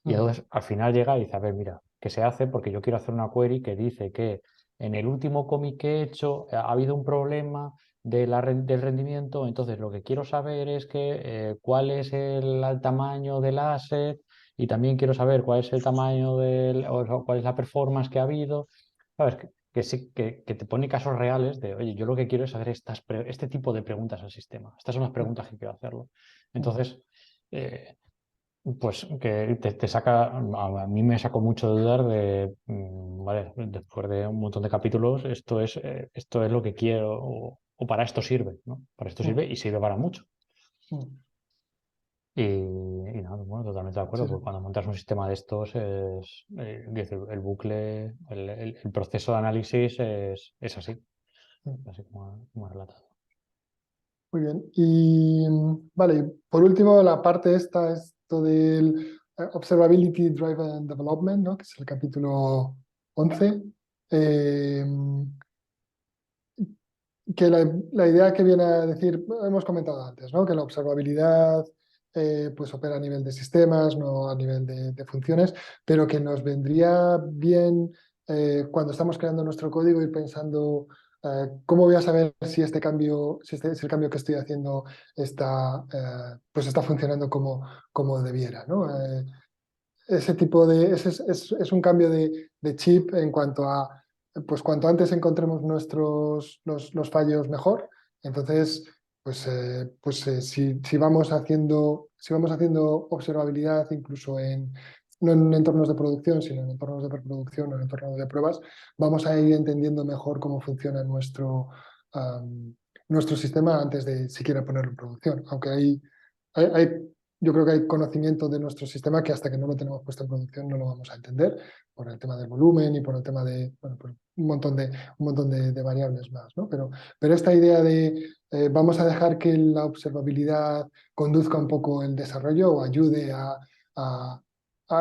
[SPEAKER 3] Y
[SPEAKER 1] ujú,
[SPEAKER 3] entonces al final llega y dice, a ver, mira, ¿qué se hace? Porque yo quiero hacer una query que dice que en el último cómic que he hecho ha habido un problema del rendimiento, entonces lo que quiero saber es cuál es el tamaño del asset y también quiero saber cuál es el tamaño o cuál es la performance que ha habido. ¿Sabes? Que sí, que te pone casos reales de, oye, yo lo que quiero es hacer este tipo de preguntas al sistema. Estas son las preguntas que quiero hacerlo.
[SPEAKER 1] ujú,
[SPEAKER 3] Entonces, eh, pues que te saca, a mí me sacó mucho de dudar de, vale, después de un montón de capítulos, esto es lo que quiero o para esto sirve, ¿no? Para esto
[SPEAKER 1] ujú,
[SPEAKER 3] sirve y sirve para mucho.
[SPEAKER 1] ujú.
[SPEAKER 3] Y nada, bueno, totalmente de acuerdo,
[SPEAKER 1] Sí, sí.
[SPEAKER 3] porque cuando montas un sistema de estos, el bucle, el proceso de análisis es
[SPEAKER 1] Ujú.
[SPEAKER 3] así como he relatado.
[SPEAKER 1] Muy bien. Y vale, por último, la parte esta, esto del Observability Driven Development, ¿no? Que es el capítulo 11. Eh, que la idea que viene a decir, hemos comentado antes, ¿no? Que la observabilidad pues opera a nivel de sistemas, no a nivel de funciones, pero que nos vendría bien cuando estamos creando nuestro código ir pensando cómo voy a saber si este cambio, si el cambio que estoy haciendo pues está funcionando como debiera, ¿no? Ese tipo es un cambio de chip en cuanto a, pues cuanto antes encontremos los fallos mejor, entonces, si vamos haciendo observabilidad incluso no en entornos de producción, sino en entornos de preproducción o en entornos de pruebas, vamos a ir entendiendo mejor cómo funciona nuestro sistema antes de siquiera ponerlo en producción, aunque yo creo que hay conocimiento de nuestro sistema que hasta que no lo tenemos puesto en producción no lo vamos a entender por el tema del volumen y por el tema de, bueno, por un montón de variables más, ¿no? Pero esta idea de vamos a dejar que la observabilidad conduzca un poco el desarrollo o a-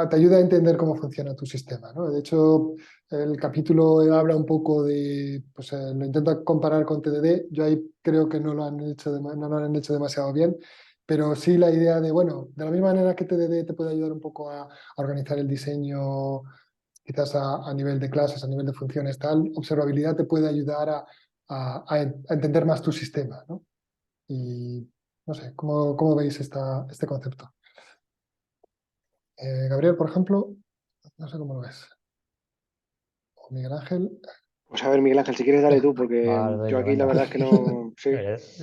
[SPEAKER 1] te ayude a entender cómo funciona tu sistema, ¿no? De hecho, el capítulo habla un poco pues lo intenta comparar con TDD. Yo ahí creo que no lo han hecho demasiado bien, pero sí la idea de, bueno, de la misma manera que TDD te puede ayudar un poco a organizar el diseño, quizás a nivel de clases, a nivel de funciones, tal, observabilidad te puede ayudar a entender más tu sistema, ¿no? Y no sé, ¿cómo veis este concepto? Gabriel, por ejemplo, no sé cómo lo ves. O Miguel Ángel.
[SPEAKER 4] Pues a ver, Miguel Ángel, si quieres dale tú, porque
[SPEAKER 3] Va, le doy
[SPEAKER 4] yo
[SPEAKER 3] yo,
[SPEAKER 4] aquí la
[SPEAKER 3] venga.
[SPEAKER 4] verdad es que no. Sí,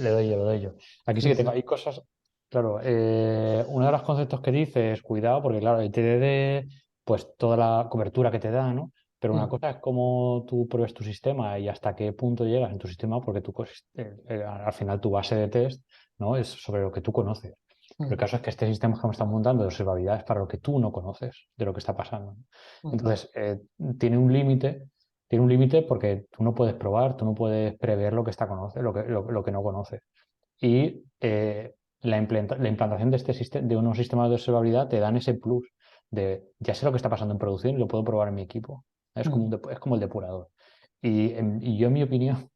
[SPEAKER 3] Le doy yo, le doy yo. Aquí sí
[SPEAKER 1] Sí,
[SPEAKER 3] que tengo,
[SPEAKER 1] sí.
[SPEAKER 3] hay cosas, claro, uno de los conceptos que dice es cuidado, porque claro, el TDD, pues toda la cobertura que te da, ¿no? Pero una
[SPEAKER 1] Mm,
[SPEAKER 3] cosa es cómo tú pruebes tu sistema y hasta qué punto llegas en tu sistema, porque al final tu base de test, ¿no? Es sobre lo que tú conoces. Pero el
[SPEAKER 1] mm,
[SPEAKER 3] caso es que este sistema que me están montando de observabilidad es para lo que tú no conoces de lo que está pasando, ¿no?
[SPEAKER 1] mm,
[SPEAKER 3] Entonces, tiene un límite tiene un límite porque tú no puedes probar, tú no puedes prever lo que lo que no conoces. Y la implantación de de unos sistemas de observabilidad te dan ese plus de ya sé lo que está pasando en producción y lo puedo probar en mi equipo. Es como,
[SPEAKER 1] mm,
[SPEAKER 3] es como el depurador. Y yo, en mi opinión,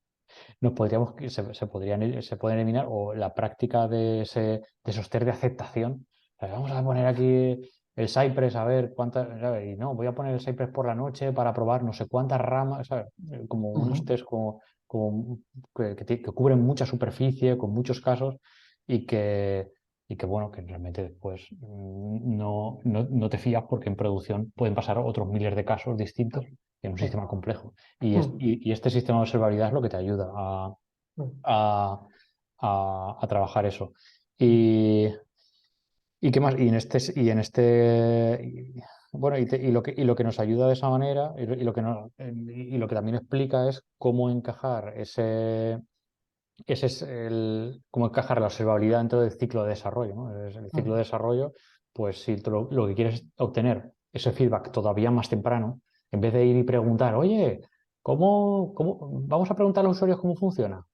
[SPEAKER 3] se pueden eliminar, o la práctica de esos test de aceptación. O sea, vamos a poner aquí el Cypress, a ver cuántas, ¿sabes? Y no, voy a poner el Cypress por la noche para probar no sé cuántas ramas, ¿sabes? Como unos test que cubren mucha superficie, con muchos casos, y que bueno, que realmente después no te fías, porque en producción pueden pasar otros miles de casos distintos en un sistema complejo. Y este sistema de observabilidad es lo que te ayuda a, a trabajar eso. ¿Y qué más? Bueno, y lo que nos ayuda de esa manera, y lo que también explica, es cómo encajar cómo encajar la observabilidad dentro del ciclo de desarrollo, ¿no? El ciclo de desarrollo, pues si tú lo que quieres es obtener ese feedback todavía más temprano, en vez de ir y preguntar, oye, vamos a preguntar a los usuarios cómo funciona?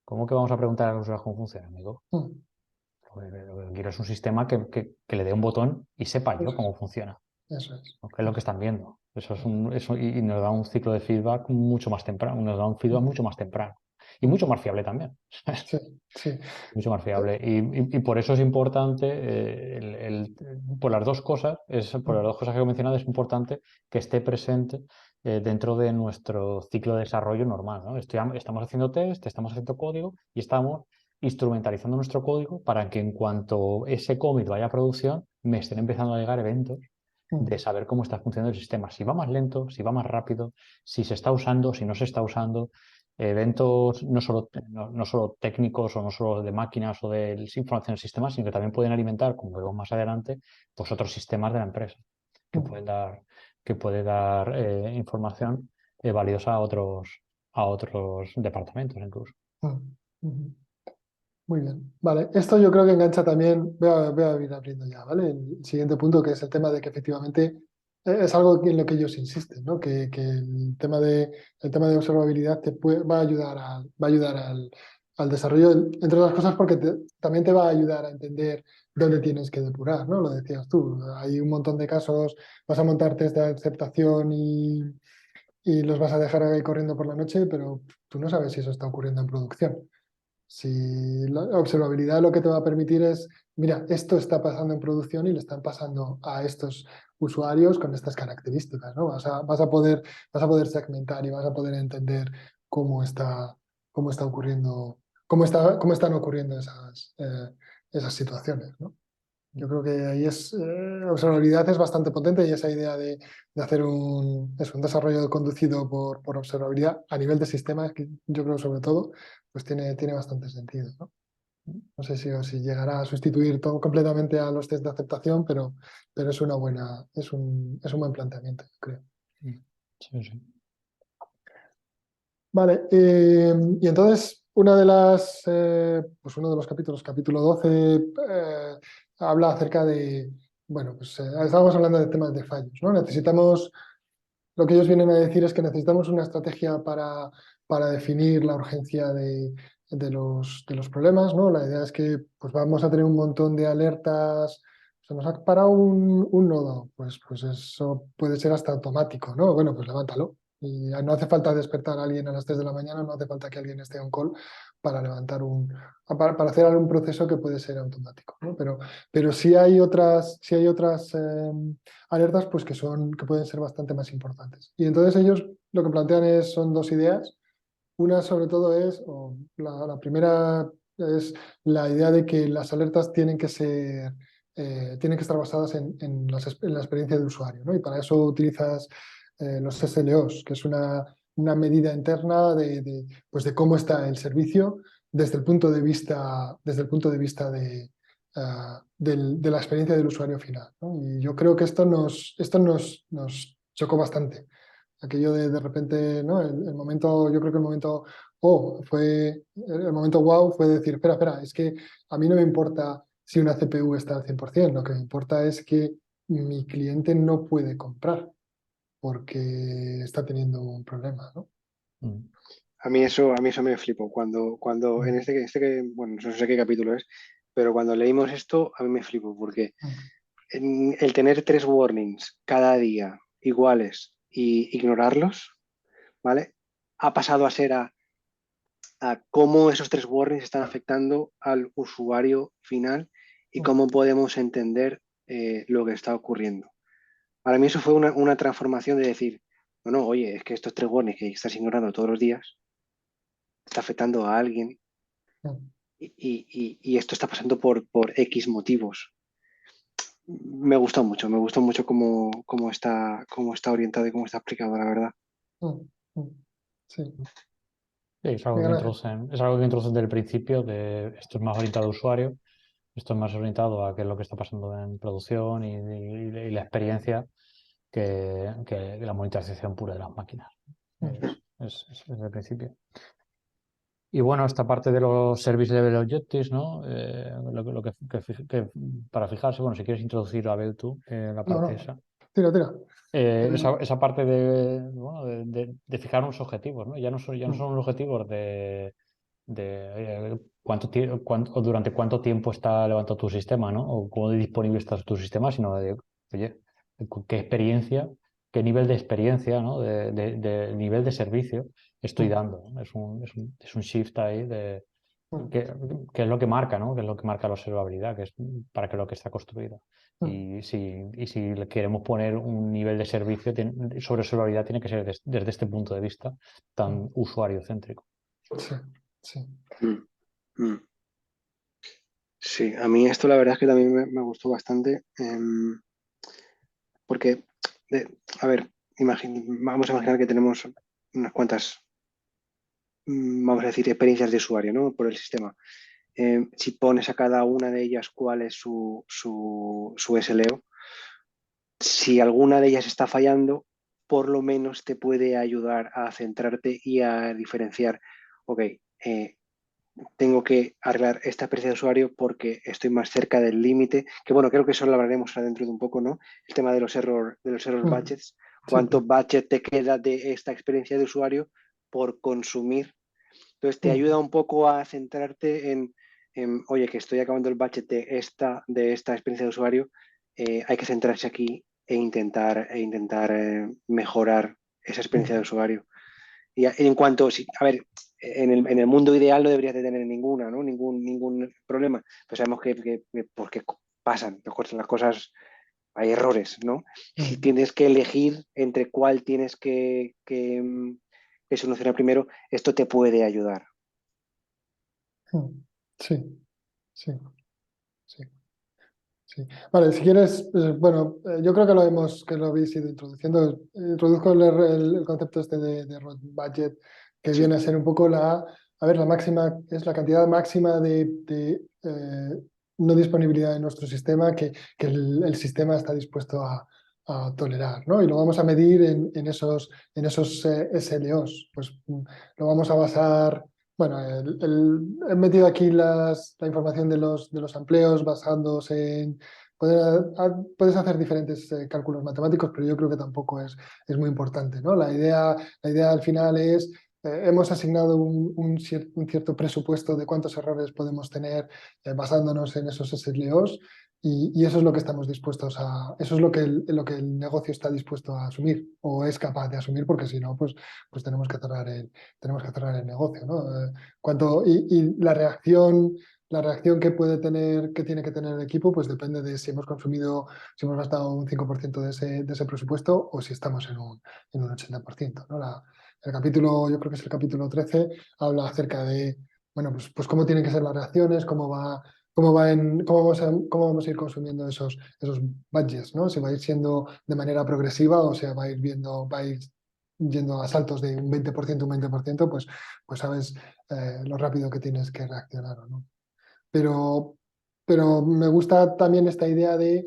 [SPEAKER 3] ¿Cómo que vamos a preguntar a los usuarios cómo funciona, amigo? Lo que quiero es un sistema que le dé un botón y sepa yo cómo funciona,
[SPEAKER 1] Eso es.
[SPEAKER 3] ¿no? Que es lo que están viendo. Y nos da un ciclo de feedback mucho más temprano, nos da un feedback mucho más temprano y mucho más fiable también.
[SPEAKER 1] Sí, sí.
[SPEAKER 3] Mucho más fiable. Y por eso es importante, por las dos cosas, por las dos cosas que he mencionado, es importante que esté presente dentro de nuestro ciclo de desarrollo normal, ¿no? Estamos haciendo test, estamos haciendo código y estamos instrumentalizando nuestro código para que en cuanto ese commit vaya a producción, me estén empezando a llegar eventos de saber cómo está funcionando el sistema, si va más lento, si va más rápido, si se está usando, si no se está usando. Eventos no solo técnicos, o no solo de máquinas o de información del sistema, sino que también pueden alimentar, como vemos más adelante, pues otros sistemas de la empresa que puede dar información valiosa a otros departamentos incluso.
[SPEAKER 1] Muy bien. Vale, esto yo creo que engancha también, voy a ir abriendo ya, ¿vale? El siguiente punto, que es el tema de que efectivamente es algo en lo que ellos insisten, ¿no? Que el tema de observabilidad va a ayudar al desarrollo, entre otras cosas, porque también te va a ayudar a entender dónde tienes que depurar, ¿no? Lo decías tú, hay un montón de casos, vas a montar test de aceptación y los vas a dejar ahí corriendo por la noche, pero tú no sabes si eso está ocurriendo en producción. Si la observabilidad lo que te va a permitir es, mira, esto está pasando en producción y le están pasando a estos usuarios con estas características, ¿no? Vas a poder segmentar y vas a poder entender cómo está ocurriendo, cómo están ocurriendo esas situaciones, ¿no? Yo creo que ahí observabilidad es bastante potente, y esa idea de hacer un desarrollo conducido por observabilidad a nivel de sistemas, que yo creo sobre todo, pues tiene bastante sentido, ¿no? No sé si llegará a sustituir todo completamente a los test de aceptación, pero es un buen planteamiento, creo.
[SPEAKER 3] Sí, sí.
[SPEAKER 1] Vale, y entonces uno de los capítulos, capítulo 12, habla acerca de, bueno, pues estábamos hablando de temas de fallos, ¿no? Lo que ellos vienen a decir es que necesitamos una estrategia para definir la urgencia de los problemas, ¿no? La idea es que pues vamos a tener un montón de alertas. Se nos ha parado un nodo, pues eso puede ser hasta automático, ¿no? Bueno, pues levántalo. Y no hace falta despertar a alguien a las 3 de la mañana, no hace falta que alguien esté on call para para hacer algún proceso que puede ser automático, ¿no? Pero sí hay otras alertas, pues que pueden ser bastante más importantes. Y entonces ellos lo que plantean son dos ideas. Una sobre todo la primera es la idea de que las alertas tienen que estar basadas en la experiencia de usuario, ¿no? Y para eso utilizas los SLOs, que es una medida interna pues de cómo está el servicio desde el punto de vista de la experiencia del usuario final, ¿no? Y yo creo que esto nos chocó bastante. Aquello de repente, ¿no? Yo creo que el momento el momento wow fue decir, espera, es que a mí no me importa si una CPU está al 100%, lo que me importa es que mi cliente no puede comprar porque está teniendo un problema, ¿no?
[SPEAKER 4] A mí eso me flipó. Cuando en bueno, no sé qué capítulo es, pero cuando leímos esto, a mí me flipó, porque el tener 3 warnings cada día iguales y ignorarlos, ¿vale? Ha pasado a ser a cómo esos 3 warnings están afectando al usuario final y cómo podemos entender lo que está ocurriendo. Para mí eso fue una transformación de decir, no, oye, es que estos 3 warnings que estás ignorando todos los días está afectando a alguien y esto está pasando por X motivos. Me gustó mucho cómo está orientado y cómo está explicado, la verdad.
[SPEAKER 1] Sí.
[SPEAKER 3] Sí, es algo que introducen desde el principio, de esto es más orientado a usuario, esto es más orientado a qué es lo que está pasando en producción y la experiencia que la monitorización pura de las máquinas. Es desde el principio. Y bueno, esta parte de los Service Level Objectives, ¿no? Para fijarse, bueno, si quieres introducir a ver tú la parte esa.
[SPEAKER 1] Tira.
[SPEAKER 3] Esa parte de fijar unos objetivos, ¿no? Ya no son unos objetivos de o durante cuánto tiempo está levantado tu sistema, ¿no? O cómo de disponible está tu sistema, sino de, oye, qué experiencia, qué nivel de experiencia, ¿no? De nivel de servicio estoy dando, ¿no? Es un shift ahí de que es lo que marca, ¿no? Que es lo que marca la observabilidad, que es para que lo que está construido. Y si le queremos poner un nivel de servicio sobre observabilidad, tiene que ser desde este punto de vista tan usuario céntrico.
[SPEAKER 1] Sí.
[SPEAKER 4] Sí, a mí esto la verdad es que también me gustó bastante, porque, a ver, vamos a imaginar que tenemos unas cuantas, vamos a decir, experiencias de usuario, ¿no? Por el sistema. Si pones a cada una de ellas cuál es su SLO, si alguna de ellas está fallando, por lo menos te puede ayudar a centrarte y a diferenciar, ok, tengo que arreglar esta experiencia de usuario porque estoy más cerca del límite, que bueno, creo que eso lo hablaremos ahora dentro de un poco, ¿no? El tema de los error budgets, cuánto budget te queda de esta experiencia de usuario por consumir. Entonces te ayuda un poco a centrarte en oye, que estoy acabando el budget de esta experiencia de usuario, hay que centrarse aquí e intentar mejorar esa experiencia de usuario. Y en cuanto, a ver, en el mundo ideal no deberías de tener ninguna, ¿no? Ningún problema. Pero sabemos que porque pasan las cosas, hay errores, ¿no? Si tienes que elegir entre cuál tienes que solucionar primero, esto te puede ayudar.
[SPEAKER 1] Sí. Vale, si quieres, bueno, yo creo que lo habéis ido introduciendo. Introduzco el concepto este de road budget, que viene a ser un poco la máxima, es la cantidad máxima de no disponibilidad de nuestro sistema que el sistema está dispuesto a tolerar, ¿no? Y lo vamos a medir en esos SLOs. Pues lo vamos a basar. Bueno, he metido aquí la información de los empleos basándose en. Puedes hacer diferentes cálculos matemáticos, pero yo creo que tampoco es muy importante, ¿no? La idea al final es, hemos asignado un cierto presupuesto de cuántos errores podemos tener basándonos en esos SLOs y eso es lo que estamos dispuestos eso es lo que el negocio está dispuesto a asumir o es capaz de asumir, porque si no, pues tenemos que cerrar el negocio, ¿no? Y la reacción que tiene que tener el equipo, pues depende de si hemos gastado un 5% de ese presupuesto o si estamos en un 80%, ¿no? El capítulo, yo creo que es el capítulo 13, habla acerca de, bueno, pues cómo tienen que ser las reacciones, cómo vamos a ir consumiendo esos budgets, ¿no? Si va a ir siendo de manera progresiva o sea, va a ir yendo a saltos de un 20%, pues sabes lo rápido que tienes que reaccionar o no. Pero me gusta también esta idea de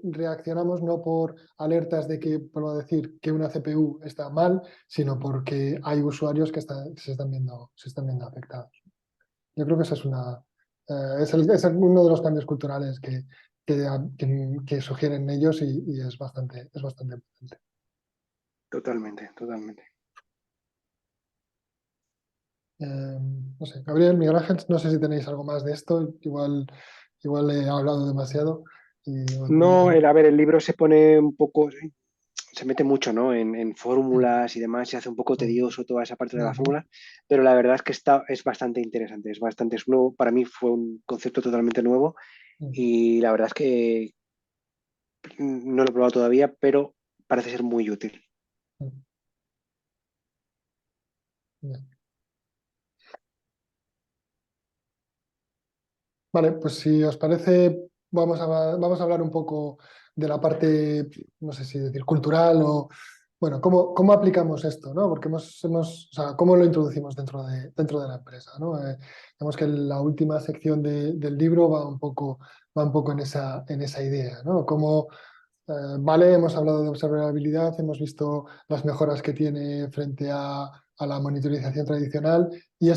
[SPEAKER 1] reaccionamos no por alertas de que, por decir, que una CPU está mal, sino porque hay usuarios que se están viendo afectados. Yo creo que esa es uno de los cambios culturales que sugieren ellos y es bastante importante.
[SPEAKER 4] Totalmente.
[SPEAKER 1] No sé, Gabriel, Miguel Ángel, no sé si tenéis algo más de esto, igual he hablado demasiado.
[SPEAKER 4] No, a ver, el libro se pone un poco, se mete mucho, ¿no? En fórmulas y demás, se hace un poco tedioso toda esa parte de la
[SPEAKER 1] Ujú.
[SPEAKER 4] fórmula, pero la verdad es que es bastante interesante, es nuevo, para mí fue un concepto totalmente nuevo y la verdad es que no lo he probado todavía, pero parece ser muy útil.
[SPEAKER 1] Bien. Vale, pues si os parece, vamos a hablar un poco de la parte, no sé si decir cultural o, bueno, cómo aplicamos esto, ¿no? Porque o sea, cómo lo introducimos dentro de la empresa, ¿no? Vemos que la última sección del libro va un poco en esa idea, ¿no? Cómo, vale, hemos hablado de observabilidad, hemos visto las mejoras que tiene frente a la monitorización tradicional y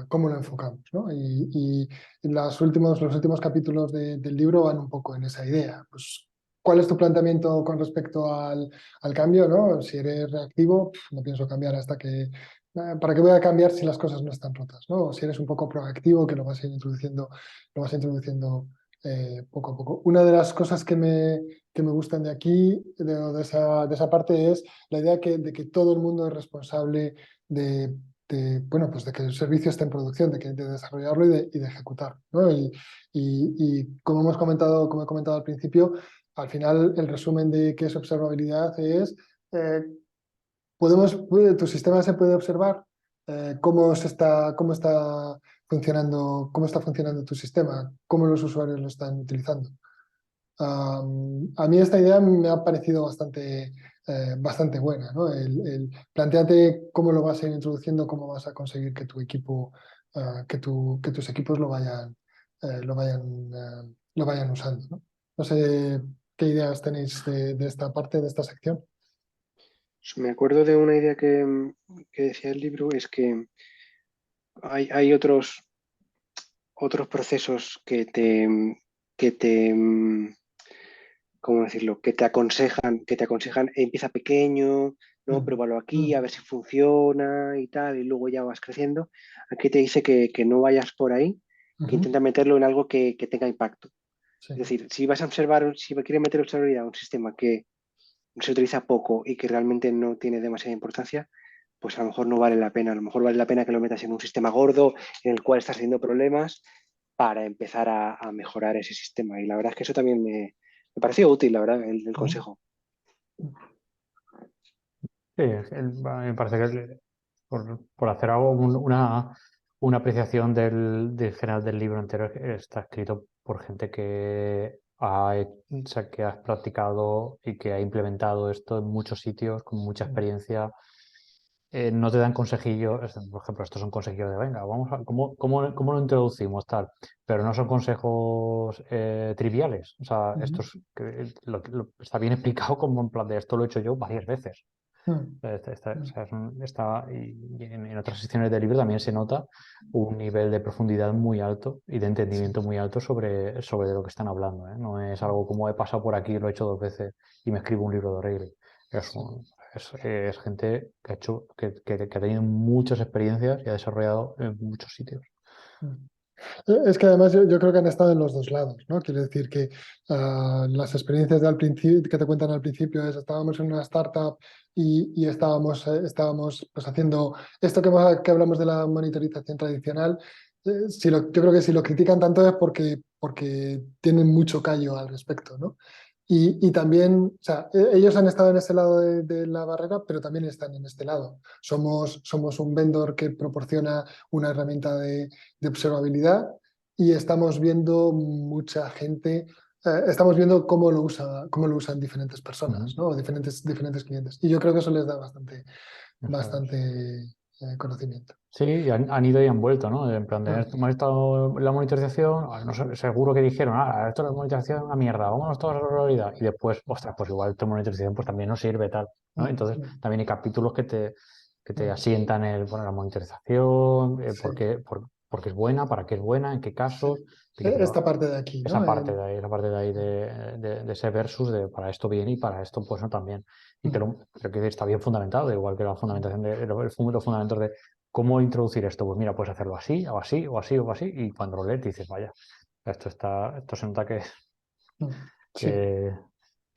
[SPEAKER 1] cómo lo enfocamos, ¿no? Y los últimos capítulos del libro van un poco en esa idea. Pues, ¿cuál es tu planteamiento con respecto al cambio, ¿no? Si eres reactivo, no pienso cambiar hasta que... ¿Para qué voy a cambiar si las cosas no están rotas, ¿no? O si eres un poco proactivo, que lo vas introduciendo poco a poco. Una de las cosas que me gustan de aquí, de esa parte, es la idea de que todo el mundo es responsable bueno, pues de que el servicio esté en producción, de desarrollarlo y de ejecutarlo, ¿no? Como como he comentado al principio, al final el resumen de qué es observabilidad es eh, tu sistema se puede observar cómo está funcionando tu sistema, cómo los usuarios lo están utilizando. A mí esta idea me ha parecido bastante buena, ¿no? Plantéate cómo lo vas a ir introduciendo, cómo vas a conseguir que tu equipo, que tus equipos lo vayan usando, ¿no? No sé qué ideas tenéis de esta parte, de esta sección.
[SPEAKER 4] Me acuerdo de una idea que decía el libro, es que hay otros procesos que te, ¿cómo decirlo? Que te aconsejan, empieza pequeño, ¿no?
[SPEAKER 1] Mm,
[SPEAKER 4] Pruébalo aquí, a
[SPEAKER 1] mm,
[SPEAKER 4] ver si funciona y tal, y luego ya vas creciendo. Aquí te dice que no vayas por ahí, que
[SPEAKER 1] ujú,
[SPEAKER 4] intenta meterlo en algo que tenga impacto.
[SPEAKER 1] sí.
[SPEAKER 4] Es decir, si vas a observar, si me quieres meter observabilidad a un sistema que se utiliza poco y que realmente no tiene demasiada importancia, pues a lo mejor no vale la pena. A lo mejor vale la pena que lo metas en un sistema gordo en el cual estás teniendo problemas para empezar a mejorar ese sistema. Y la verdad es que eso también me pareció útil, la verdad, el
[SPEAKER 1] Ujú,
[SPEAKER 4] consejo.
[SPEAKER 3] Sí, me parece que por hacer algo, una apreciación del general del libro entero, está escrito por gente o sea, que ha practicado y que ha implementado esto en muchos sitios con mucha
[SPEAKER 1] mm,
[SPEAKER 3] experiencia. No te dan consejillos, por ejemplo, estos son consejos de, venga, vamos a, ¿cómo lo introducimos? Tal, pero no son consejos triviales. O sea,
[SPEAKER 1] ujú,
[SPEAKER 3] está bien explicado como en plan de esto lo he hecho yo varias veces.
[SPEAKER 1] mm,
[SPEAKER 3] O
[SPEAKER 1] mm,
[SPEAKER 3] sea, y en otras secciones del libro también se nota un nivel de profundidad muy alto y de
[SPEAKER 1] sí,
[SPEAKER 3] entendimiento muy alto sobre de lo que están hablando, ¿eh? No es
[SPEAKER 1] mm,
[SPEAKER 3] algo como he pasado por aquí, lo he hecho 2 veces y me escribo un libro de O'Reilly. Es,
[SPEAKER 1] sí,
[SPEAKER 3] es gente que ha hecho, que ha tenido muchas experiencias y ha desarrollado en muchos sitios.
[SPEAKER 1] mm. Es que además yo creo que han estado en los dos lados, ¿no? Quiere decir que las experiencias al principio, que te cuentan al principio es estábamos en una startup y estábamos pues, haciendo esto que hablamos de la monitorización tradicional. Yo creo que si lo critican tanto es porque tienen mucho callo al respecto, ¿no? Y también, o sea, ellos han estado en ese lado de la barrera, pero también están en este lado. Somos un vendor que proporciona una herramienta de observabilidad y estamos viendo mucha gente, estamos viendo cómo lo usan diferentes personas,
[SPEAKER 3] Ujú.
[SPEAKER 1] ¿no? Diferentes clientes. Y yo creo que eso les da
[SPEAKER 3] Eso es.
[SPEAKER 1] bastante conocimiento.
[SPEAKER 3] Sí, y han ido y han vuelto, ¿no? En plan,
[SPEAKER 1] Mm,
[SPEAKER 3] hemos estado en la monitorización, no sé, seguro que dijeron, esto es la monitorización es una mierda, vámonos todos a la realidad. Y después, ostras, pues igual esta monitorización pues también nos sirve tal, ¿no?
[SPEAKER 1] mm,
[SPEAKER 3] Entonces,
[SPEAKER 1] mm,
[SPEAKER 3] también hay capítulos que te
[SPEAKER 1] mm.
[SPEAKER 3] asientan bueno, la monitorización,
[SPEAKER 1] Sí,
[SPEAKER 3] por qué es buena, para qué es buena, en qué
[SPEAKER 1] sí.
[SPEAKER 3] casos. Así que
[SPEAKER 1] Esta parte de aquí, ¿no?
[SPEAKER 3] esa parte de ahí de ese versus de para esto bien y para esto pues no también. Y
[SPEAKER 1] Mm,
[SPEAKER 3] creo que está bien fundamentado, igual que la fundamentación los fundamentos de cómo introducir esto. Pues mira, puedes hacerlo así, o así, o así, o así, y cuando lo lees dices, vaya, esto se nota
[SPEAKER 1] mm. Sí.
[SPEAKER 3] que,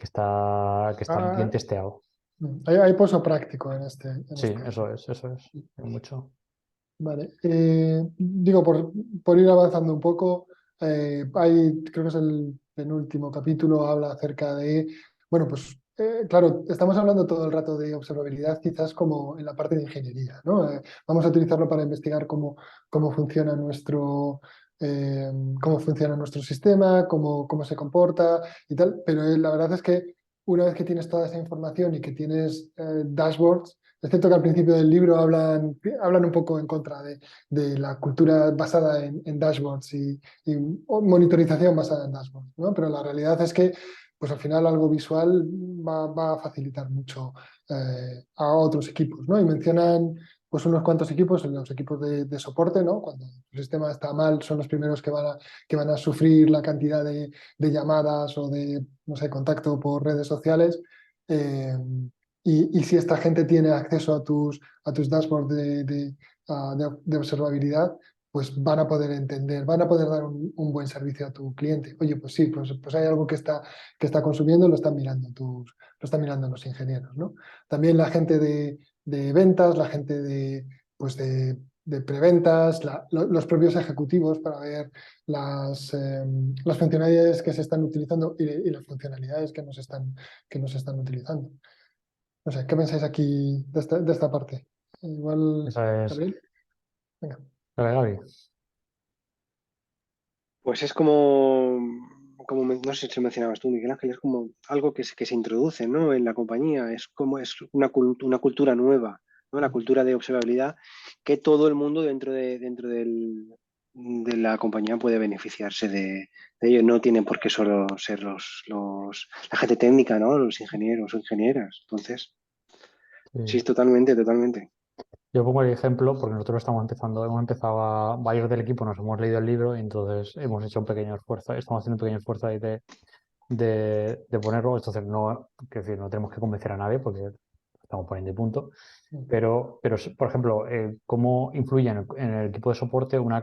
[SPEAKER 3] está bien
[SPEAKER 1] Ah,
[SPEAKER 3] testeado.
[SPEAKER 1] hay pozo práctico en
[SPEAKER 3] Sí,
[SPEAKER 1] este.
[SPEAKER 3] eso es, hay mucho.
[SPEAKER 1] Vale. Digo, por ir avanzando un poco, creo que es el penúltimo capítulo, habla acerca de, bueno, pues claro, estamos hablando todo el rato de observabilidad, quizás como en la parte de ingeniería, ¿no? Vamos a utilizarlo para investigar cómo funciona eh, cómo funciona nuestro sistema, cómo se comporta y tal, pero la verdad es que una vez que tienes toda esa información y que tienes dashboards, es cierto que al principio del libro hablan un poco en contra de la cultura basada en dashboards y monitorización basada en dashboards, ¿no? Pero la realidad es que pues al final algo visual va a facilitar mucho a otros equipos, ¿no? Y mencionan pues unos cuantos equipos, los equipos de soporte, ¿no? Cuando el sistema está mal, son los primeros que van a sufrir la cantidad de llamadas o de, no sé, contacto por redes sociales. Eh, y si esta gente tiene acceso a tus dashboards de observabilidad, pues van a poder entender, van a poder dar un buen servicio a tu cliente. Oye, pues sí, pues hay algo que está consumiendo, lo están mirando lo están mirando los ingenieros, ¿no? También la gente de ventas, la gente de preventas, los propios ejecutivos para ver las funcionalidades que se están utilizando y las funcionalidades que nos están utilizando. No sé, ¿qué pensáis aquí de esta parte? Igual,
[SPEAKER 3] Esa es.
[SPEAKER 1] Gabriel, venga.
[SPEAKER 3] Dale, Gaby.
[SPEAKER 4] Pues es no sé si lo mencionabas tú, Miguel Ángel, es como algo que se introduce, ¿no? En la compañía, es una cultura nueva, ¿no? La cultura de observabilidad que todo el mundo de la compañía puede beneficiarse de ello. No tienen por qué solo ser la gente técnica, ¿no? Los ingenieros o ingenieras. Entonces, sí,
[SPEAKER 3] Sí.
[SPEAKER 4] totalmente, totalmente.
[SPEAKER 3] Yo pongo el ejemplo porque nosotros hemos empezado varios del equipo, nos hemos leído el libro y entonces hemos hecho un pequeño esfuerzo, estamos haciendo un pequeño esfuerzo ahí de ponerlo. Entonces, no, quiero decir, no tenemos que convencer a nadie porque estamos poniendo y punto. Pero por ejemplo, cómo influye en el equipo de soporte una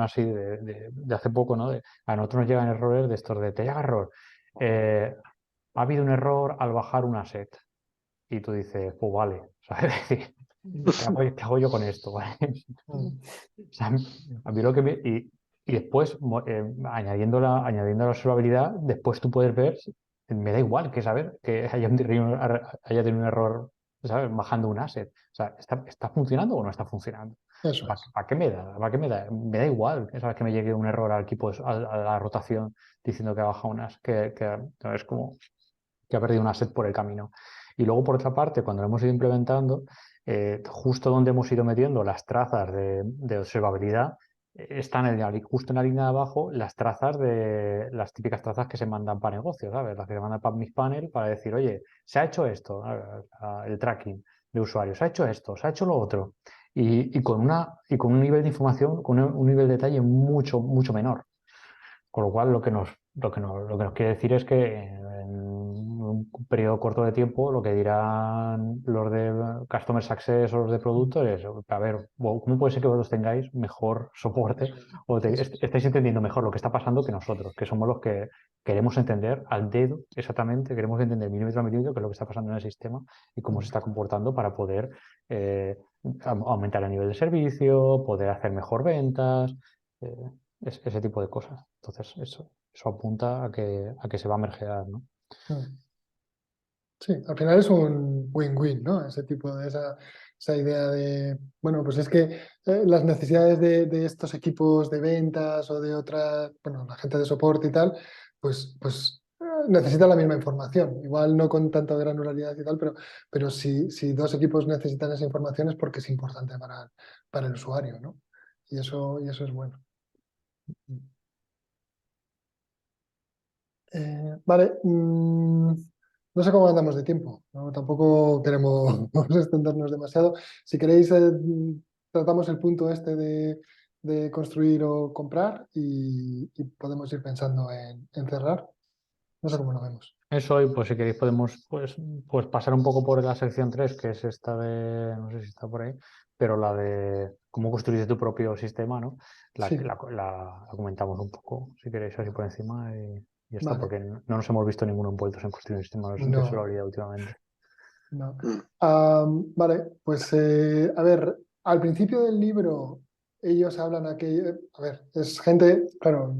[SPEAKER 3] así de hace poco, ¿no? A nosotros nos llegan errores de estos de te llega error. Ha habido un error al bajar un asset. Y tú dices, pues vale, ¿sabes? Es decir, ¿qué hago yo con esto? ¿Vale? O sea, a mí lo que y después, añadiendo la observabilidad, después tú puedes ver, me da igual que saber que haya tenido un error, ¿sabes? Bajando un asset. O sea, ¿está funcionando o no está funcionando?
[SPEAKER 1] Eso es.
[SPEAKER 3] ¿Para qué me da? ¿Para qué me da? Me da igual, ¿sabes? Que me llegue un error al equipo, a la rotación, diciendo que ha bajado un asset, no, es como que ha perdido un asset por el camino. Y luego, por otra parte, cuando lo hemos ido implementando, justo donde hemos ido metiendo las trazas de observabilidad, están justo en la línea de abajo las trazas las típicas trazas que se mandan para negocios, ¿sabes? Las que se mandan para mis panel para decir, oye, se ha hecho esto, el tracking de usuarios, se ha hecho esto, se ha hecho lo otro. Y con un nivel de información, con un nivel de detalle mucho, mucho menor. Con lo cual, lo que nos quiere decir es que en un periodo corto de tiempo, lo que dirán los de Customer Success o los de producto es, a ver, ¿cómo puede ser que vosotros tengáis mejor soporte o estáis entendiendo mejor lo que está pasando que nosotros, que somos los que queremos entender al dedo exactamente, queremos entender milímetro a milímetro qué es lo que está pasando en el sistema y cómo se está comportando para poder aumentar el nivel de servicio, poder hacer mejor ventas. eh, ese tipo de cosas. Entonces, eso apunta a que se va a mergear, ¿no?
[SPEAKER 1] Sí, al final es un win-win, ¿no? Esa idea de, bueno, pues es que las necesidades de estos equipos de ventas o de bueno, la gente de soporte y tal, pues necesitan la misma información. Igual no con tanta granularidad y tal, pero si dos equipos necesitan esa información es porque es importante para el usuario, ¿no? Y eso es bueno. Vale, no sé cómo andamos de tiempo, ¿no? Tampoco queremos extendernos demasiado. Si queréis, tratamos el punto este de construir o comprar y podemos ir pensando en cerrar. No sé cómo lo vemos.
[SPEAKER 3] Eso, y pues si queréis podemos pues pasar un poco por la sección 3 que es esta no sé si está por ahí, pero la de cómo construir tu propio sistema, ¿no? La,
[SPEAKER 1] Sí,
[SPEAKER 3] la, la- la comentamos un poco, si queréis, así por encima y ya está,
[SPEAKER 1] Vale.
[SPEAKER 3] porque no nos hemos visto ninguno envueltos en cuestiones de sistemas de
[SPEAKER 1] No.
[SPEAKER 3] observabilidad últimamente.
[SPEAKER 1] No.
[SPEAKER 4] Mm.
[SPEAKER 1] Vale, pues a ver, al principio del libro ellos hablan aquí, a ver, es gente, claro,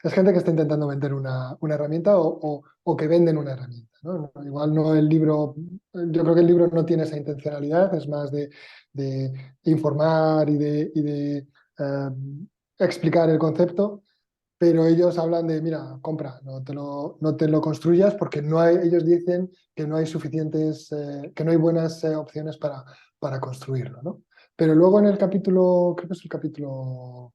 [SPEAKER 1] es gente que está intentando vender una herramienta o que venden una herramienta, ¿no? Igual no el libro, yo creo que el libro no tiene esa intencionalidad, es más de informar y de explicar el concepto. Pero ellos hablan de, mira, compra, no te lo construyas porque no hay, ellos dicen que no hay suficientes, que no hay buenas opciones para construirlo, ¿no? Pero luego en el capítulo, creo que es el capítulo,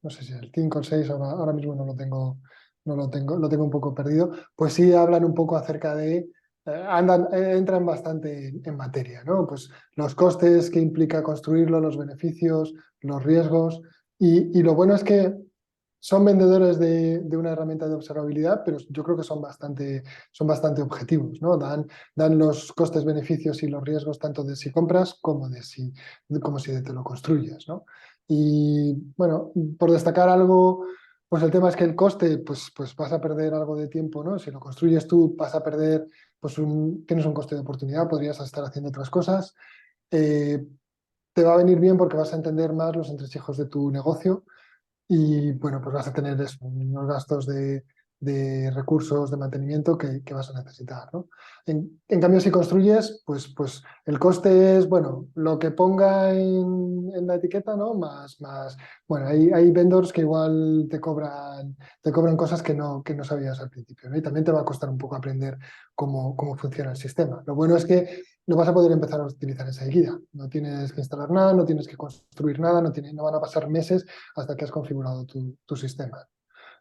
[SPEAKER 1] no sé si es el 5 o el 6, ahora mismo lo tengo un poco perdido, pues sí hablan un poco acerca de, entran bastante en materia, ¿no? Pues los costes que implica construirlo, los beneficios, los riesgos, y lo bueno es que son vendedores de una herramienta de observabilidad, pero yo creo que son bastante objetivos, ¿no? Dan los costes, beneficios y los riesgos tanto de si compras como si te lo construyes, ¿no? Y bueno, por destacar algo, pues el tema es que el coste, pues vas a perder algo de tiempo, ¿no? Si lo construyes tú, vas a perder, pues tienes un coste de oportunidad, podrías estar haciendo otras cosas. Eh, Te va a venir bien porque vas a entender más los entresijos de tu negocio y bueno, pues vas a tener unos gastos de recursos de mantenimiento que vas a necesitar, ¿no? En cambio, si construyes, pues el coste es, bueno, lo que ponga en la etiqueta, ¿no? Bueno, hay vendors que igual te cobran cosas que no sabías al principio, ¿no? Y también te va a costar un poco aprender cómo funciona el sistema. Lo bueno es que no vas a poder empezar a utilizar esa guía. No tienes que instalar nada, no tienes que construir nada, no van a pasar meses hasta que has configurado tu sistema,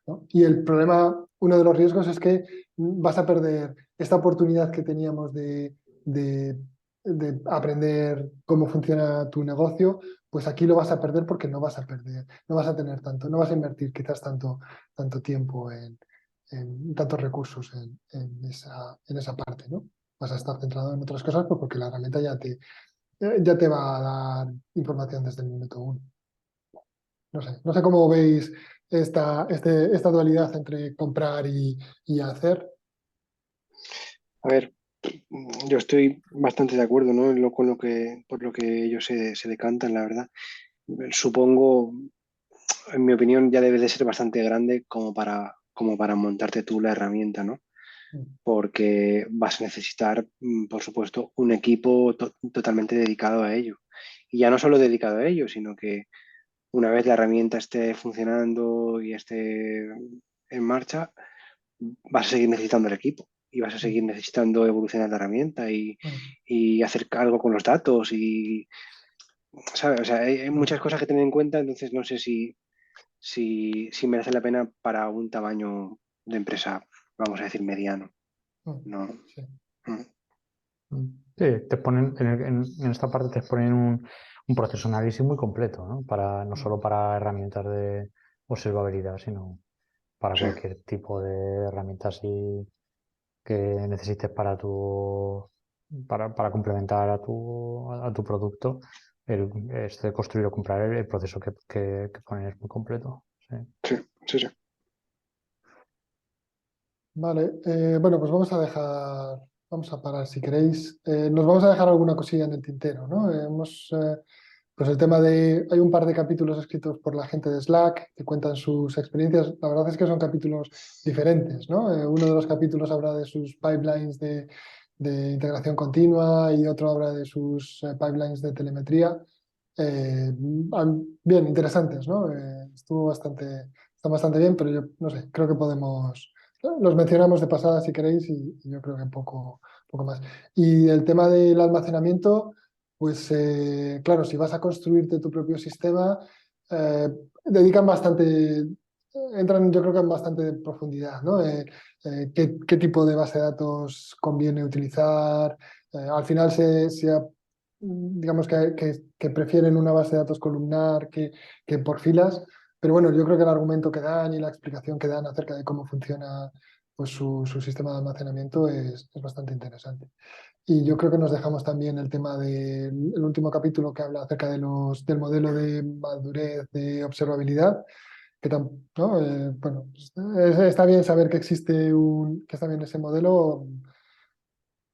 [SPEAKER 1] ¿no? Y el problema, uno de los riesgos es que vas a perder esta oportunidad que teníamos de- de aprender cómo funciona tu negocio, pues aquí lo vas a perder porque no vas a perder, no vas a tener tanto, no vas a invertir quizás tanto tiempo en tantos recursos en esa parte, ¿no? Vas a estar centrado en otras cosas pues porque la herramienta ya te va a dar información desde el minuto uno. No sé cómo veis esta dualidad entre comprar y hacer.
[SPEAKER 4] A ver, yo estoy bastante de acuerdo, ¿no? Por lo que ellos se decantan, la verdad. Supongo, en mi opinión, ya debe de ser bastante grande como para montarte tú la herramienta, ¿no? Porque vas a necesitar, por supuesto, un equipo totalmente dedicado a ello. Y ya no solo dedicado a ello, sino que una vez la herramienta esté funcionando y esté en marcha, vas a seguir necesitando el equipo y vas a seguir necesitando evolucionar la herramienta y hacer algo con los datos y, ¿sabes? O sea, hay muchas cosas que tener en cuenta, entonces no sé si merece la pena para un tamaño de empresa, vamos a decir, mediano. No.
[SPEAKER 1] Sí.
[SPEAKER 4] Mm.
[SPEAKER 3] Sí, te ponen en esta parte te ponen un proceso de análisis muy completo, ¿no? No solo para herramientas de observabilidad, sino para
[SPEAKER 4] Sí,
[SPEAKER 3] cualquier tipo de herramienta así que necesites para complementar a tu producto. Este construir o comprar el proceso que ponen es muy completo. Sí.
[SPEAKER 4] sí, sí, sí.
[SPEAKER 1] Vale, bueno, pues vamos a parar si queréis. Nos vamos a dejar alguna cosilla en el tintero, ¿no? Pues el tema hay un par de capítulos escritos por la gente de Slack que cuentan sus experiencias. La verdad es que son capítulos diferentes, ¿no? Uno de los capítulos habla de sus pipelines de integración continua y otro habla de sus pipelines de telemetría. Bien, interesantes, ¿no? Están bastante bien, pero yo no sé, creo que los mencionamos de pasada si queréis y yo creo que poco más. Y el tema del almacenamiento, pues claro, si vas a construirte tu propio sistema, eh, dedican bastante, entran yo creo que en bastante profundidad, ¿no? ¿Qué tipo de base de datos conviene utilizar? Al final digamos que prefieren una base de datos columnar que por filas, pero bueno, yo creo que el argumento que dan y la explicación que dan acerca de cómo funciona pues, su sistema de almacenamiento es bastante interesante. Y yo creo que nos dejamos también el tema del el último capítulo que habla acerca del modelo de madurez de observabilidad. ¿no? Bueno, pues, está bien saber que que está bien ese modelo,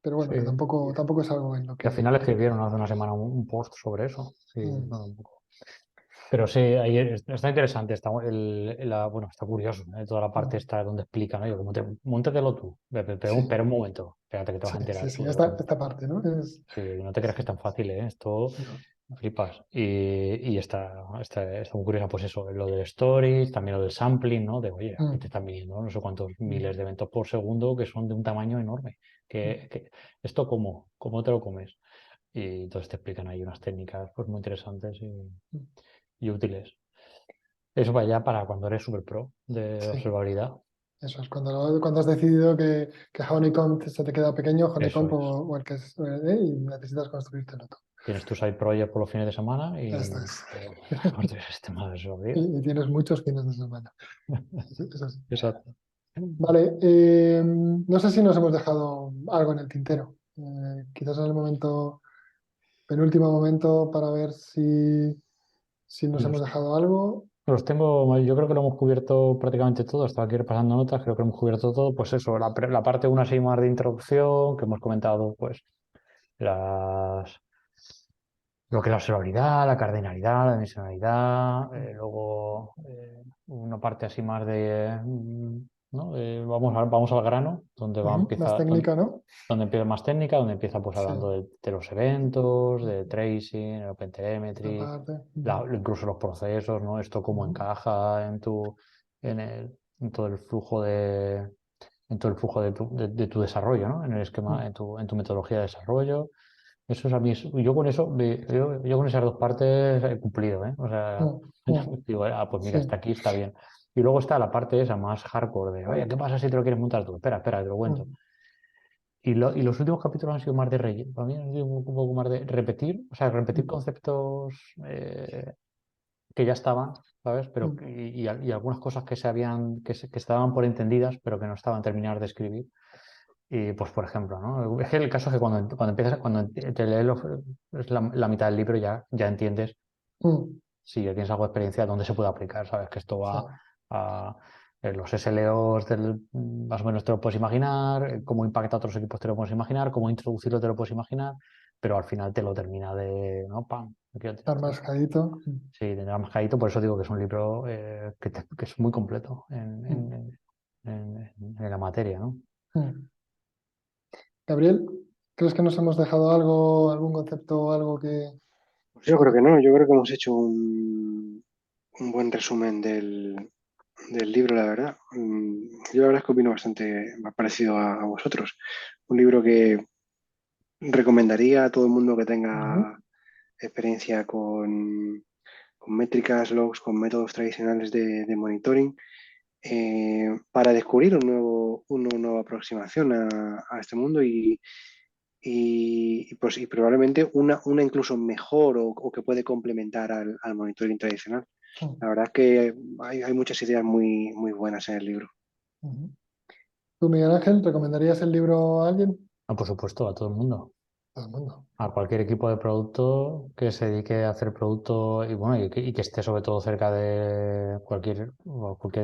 [SPEAKER 1] pero bueno,
[SPEAKER 3] Sí.
[SPEAKER 1] que tampoco es algo en lo
[SPEAKER 3] Que al
[SPEAKER 1] que...
[SPEAKER 3] final escribieron hace una semana un post sobre eso. Sí,
[SPEAKER 1] Mm,
[SPEAKER 3] no, un poco. Pero sí, ahí está interesante, bueno, está curioso, ¿eh? Toda la parte
[SPEAKER 1] mm.
[SPEAKER 3] está donde explican, oye, móntatelo tú, pero,
[SPEAKER 1] Sí,
[SPEAKER 3] pero un momento, espérate que te vas a
[SPEAKER 1] sí,
[SPEAKER 3] enterar
[SPEAKER 1] sí,
[SPEAKER 3] tú de
[SPEAKER 1] esta parte, ¿no?
[SPEAKER 3] Sí, no te creas que es tan fácil, ¿eh? Esto
[SPEAKER 1] No,
[SPEAKER 3] flipas. Y está muy curioso, pues eso, lo del stories, también lo del sampling, ¿no? De, oye, aquí te
[SPEAKER 1] mm,
[SPEAKER 3] están viniendo no sé cuántos
[SPEAKER 1] mm,
[SPEAKER 3] miles de eventos por segundo que son de un tamaño enorme.
[SPEAKER 1] mm,
[SPEAKER 3] ¿Esto cómo te lo comes? Y entonces te explican ahí unas técnicas pues muy interesantes
[SPEAKER 1] mm.
[SPEAKER 3] y útiles. Eso para allá para cuando eres super pro de
[SPEAKER 1] Sí,
[SPEAKER 3] observabilidad.
[SPEAKER 1] eso es. Cuando has decidido que Honeycomb se te queda pequeño,
[SPEAKER 3] Eso
[SPEAKER 1] Honeycomb
[SPEAKER 3] es.
[SPEAKER 1] o el que es, y necesitas construírtelo tú.
[SPEAKER 3] Tienes tu side project por los fines de semana
[SPEAKER 1] Esto
[SPEAKER 3] y
[SPEAKER 1] es.
[SPEAKER 3] por tu sistema de observabilidad.
[SPEAKER 1] Y tienes muchos fines de semana. Sí, eso sí.
[SPEAKER 3] Exacto.
[SPEAKER 1] Vale, no sé si nos hemos dejado algo en el tintero. Quizás en el penúltimo momento, para ver si nos hemos
[SPEAKER 3] Los,
[SPEAKER 1] dejado algo.
[SPEAKER 3] los tengo, yo creo que lo hemos cubierto prácticamente todo. Estaba aquí repasando notas, creo que lo hemos cubierto todo. Pues eso, la parte 1 así más de introducción, que hemos comentado, pues las, lo que es la observabilidad, la cardinalidad, la dimensionalidad, luego una parte así más de, ¿no? Vamos al grano, donde
[SPEAKER 1] Ujú, más
[SPEAKER 3] empieza,
[SPEAKER 1] técnica, ¿no?
[SPEAKER 3] donde empieza más técnica, donde empieza pues
[SPEAKER 1] Sí,
[SPEAKER 3] hablando de los eventos, de tracing, el
[SPEAKER 1] esta
[SPEAKER 3] OpenTelemetry,
[SPEAKER 1] parte.
[SPEAKER 3] incluso los procesos, ¿no? Esto cómo
[SPEAKER 1] Ujú,
[SPEAKER 3] encaja en todo el flujo de tu desarrollo, ¿no? En el esquema,
[SPEAKER 1] ujú,
[SPEAKER 3] en tu metodología de desarrollo. Eso es a mí, yo con eso, yo con esas dos partes he cumplido, ¿eh? O sea,
[SPEAKER 1] ujú, ujú.
[SPEAKER 3] digo, pues mira,
[SPEAKER 1] Sí.
[SPEAKER 3] hasta aquí está bien. Y luego está la parte esa más hardcore de, oye, ¿qué pasa si te lo quieres montar tú? Espera, te lo cuento.
[SPEAKER 1] Ujú,
[SPEAKER 3] Y los últimos capítulos han sido más de relleno, para mí han sido un poco más de repetir, o sea, repetir
[SPEAKER 1] ujú,
[SPEAKER 3] conceptos que ya estaban, ¿sabes? Pero,
[SPEAKER 1] ujú,
[SPEAKER 3] y algunas cosas que estaban por entendidas, pero que no estaban terminadas de escribir. Y pues, por ejemplo, ¿no? Es que el caso es que cuando te lees es la mitad del libro ya entiendes,
[SPEAKER 1] ujú.
[SPEAKER 3] si ya tienes algo de experiencia, dónde se puede aplicar, ¿sabes? Que esto
[SPEAKER 1] Sí.
[SPEAKER 3] va a los SLOs más o menos te lo puedes imaginar, cómo impacta a otros equipos te lo puedes imaginar, cómo introducirlo te lo puedes imaginar, pero al final te lo termina de, ¿no? ¡Pam! Aquí lo tienes
[SPEAKER 1] Estar
[SPEAKER 3] todo.
[SPEAKER 1] más cadito.
[SPEAKER 3] Sí, tendrá más cadito, por eso digo que es un libro que es muy completo
[SPEAKER 1] Ujú,
[SPEAKER 3] en la materia, ¿no?
[SPEAKER 1] ujú. Gabriel, ¿crees que nos hemos dejado algo, algún concepto o algo que...
[SPEAKER 4] Pues yo creo que no, yo creo que hemos hecho un buen resumen del libro, la verdad. Yo la verdad es que opino bastante parecido a vosotros. Un libro que recomendaría a todo el mundo que
[SPEAKER 1] Ujú,
[SPEAKER 4] tenga experiencia con métricas, logs, con métodos tradicionales de monitoring, para descubrir una nueva aproximación a este mundo y probablemente una incluso mejor o que puede complementar al monitoring tradicional.
[SPEAKER 1] ujú,
[SPEAKER 4] La verdad es que hay muchas ideas muy, muy buenas en el libro.
[SPEAKER 1] ujú. ¿Tú, Miguel Ángel, recomendarías el libro a alguien?
[SPEAKER 3] Ah, por supuesto, a todo el mundo.
[SPEAKER 1] Todo el mundo.
[SPEAKER 3] A cualquier equipo de producto que se dedique a hacer producto y bueno, y que esté sobre todo cerca de cualquier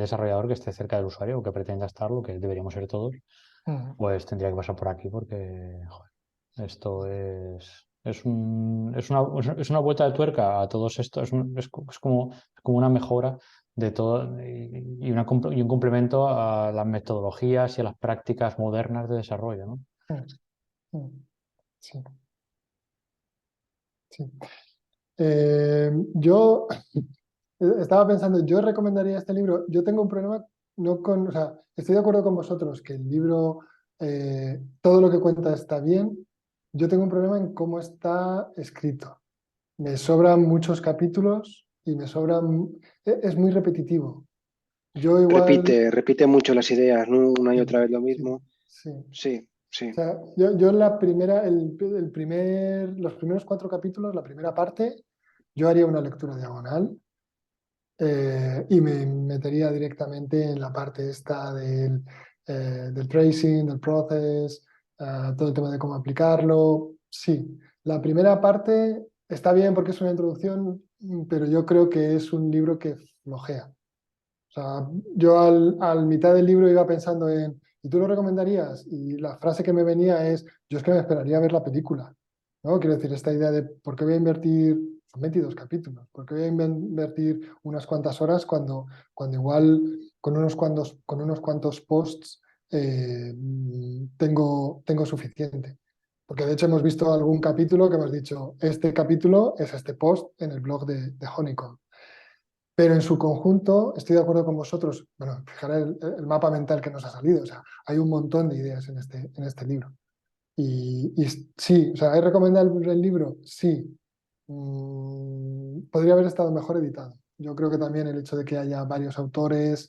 [SPEAKER 3] desarrollador que esté cerca del usuario o que pretenda estarlo, que deberíamos ser todos,
[SPEAKER 1] Ujú,
[SPEAKER 3] pues tendría que pasar por aquí porque joder, esto es una vuelta de tuerca a todos estos, es como una mejora de todo y un complemento a las metodologías y a las prácticas modernas de desarrollo, ¿no?
[SPEAKER 1] ujú, ujú. Sí, sí. Yo estaba pensando, yo recomendaría este libro. Yo tengo un problema, no con, o sea, estoy de acuerdo con vosotros que el libro, todo lo que cuenta está bien. Yo tengo un problema en cómo está escrito. Me sobran muchos capítulos y me sobran, es muy repetitivo. Yo igual,
[SPEAKER 4] Repite mucho las ideas, ¿no? Una y
[SPEAKER 1] sí,
[SPEAKER 4] otra vez lo
[SPEAKER 1] sí,
[SPEAKER 4] mismo.
[SPEAKER 1] sí.
[SPEAKER 4] Sí,
[SPEAKER 1] O
[SPEAKER 4] sí.
[SPEAKER 1] sea, yo en la primera, los primeros 4 capítulos, la primera parte, yo haría una lectura diagonal y me metería directamente en la parte esta del tracing, del process, todo el tema de cómo aplicarlo. Sí, la primera parte está bien porque es una introducción, pero yo creo que es un libro que flojea. sea, yo al mitad del libro iba pensando en, ¿y tú lo recomendarías? Y la frase que me venía es, yo es que me esperaría a ver la película, ¿no? Quiero decir, esta idea de por qué voy a invertir, son 22 capítulos, por qué voy a invertir unas cuantas horas cuando igual con unos cuantos posts tengo suficiente. Porque de hecho hemos visto algún capítulo que hemos dicho, este capítulo es este post en el blog de Honeycomb. Pero en su conjunto, estoy de acuerdo con vosotros, bueno, fijaré el mapa mental que nos ha salido, o sea, hay un montón de ideas en este libro. Y sí, o sea, ¿es recomendable el libro? Sí. Podría haber estado mejor editado. Yo creo que también el hecho de que haya varios autores,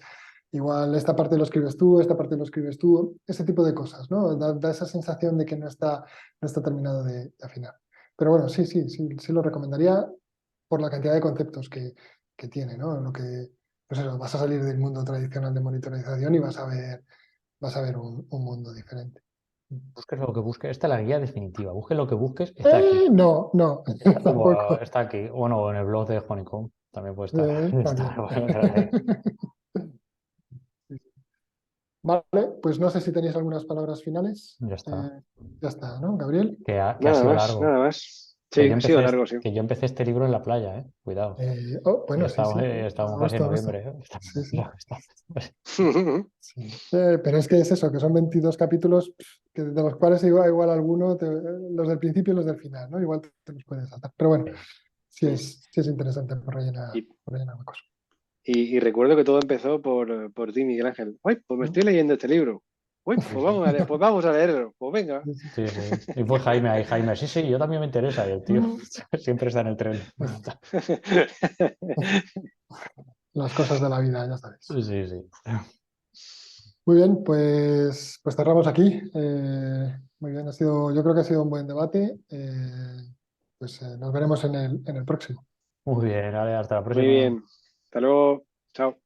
[SPEAKER 1] igual esta parte lo escribes tú, esta parte lo escribes tú, ese tipo de cosas, ¿no? Da esa sensación de que no está terminado de afinar. Pero bueno, sí lo recomendaría por la cantidad de conceptos que tiene, ¿no? Lo que, pues eso, vas a salir del mundo tradicional de monitorización y vas a ver un mundo diferente.
[SPEAKER 3] Busques lo que busques. Esta es la guía definitiva. Busques lo que busques, está aquí.
[SPEAKER 1] No, tampoco.
[SPEAKER 3] Está aquí. Bueno, en el blog de Honeycomb también puede estar. Está,
[SPEAKER 1] También.
[SPEAKER 3] lo encontrarás ahí.
[SPEAKER 1] Vale, pues no sé si tenéis algunas palabras finales.
[SPEAKER 3] Ya está.
[SPEAKER 1] Ya está, ¿no, Gabriel?
[SPEAKER 3] Que ha sido largo.
[SPEAKER 4] Nada más.
[SPEAKER 3] Que
[SPEAKER 4] Sí,
[SPEAKER 3] yo
[SPEAKER 4] ha sido
[SPEAKER 3] empecé,
[SPEAKER 4] largo, sí.
[SPEAKER 3] que yo empecé este libro en la playa, ¿eh? Cuidado.
[SPEAKER 1] Bueno, sí.
[SPEAKER 3] Estamos casi en
[SPEAKER 1] Agosto.
[SPEAKER 3] noviembre, ¿eh?
[SPEAKER 1] Sí, sí.
[SPEAKER 3] Está-
[SPEAKER 1] Sí. Pero es que es eso, que son 22 capítulos, que de los cuales igual alguno, los del principio y los del final, ¿no? Igual te los puedes saltar. Pero bueno, sí es interesante por rellenar
[SPEAKER 4] Y,
[SPEAKER 1] una cosa.
[SPEAKER 4] y recuerdo que todo empezó por ti, Miguel Ángel. Uy, pues me estoy leyendo este libro. Uy,
[SPEAKER 3] Sí,
[SPEAKER 4] pues vamos a leerlo. Pues venga.
[SPEAKER 3] sí, sí. Y pues Jaime ahí, Jaime, sí, yo también me interesa. Y el tío siempre está en el tren.
[SPEAKER 1] Las cosas de la vida, ya sabéis.
[SPEAKER 3] Sí, sí.
[SPEAKER 1] Muy bien, pues cerramos aquí. Muy bien, yo creo que ha sido un buen debate. Nos veremos en el próximo.
[SPEAKER 3] Muy bien, vale, hasta la
[SPEAKER 4] Muy
[SPEAKER 3] próxima.
[SPEAKER 4] bien. Hasta luego. Chao.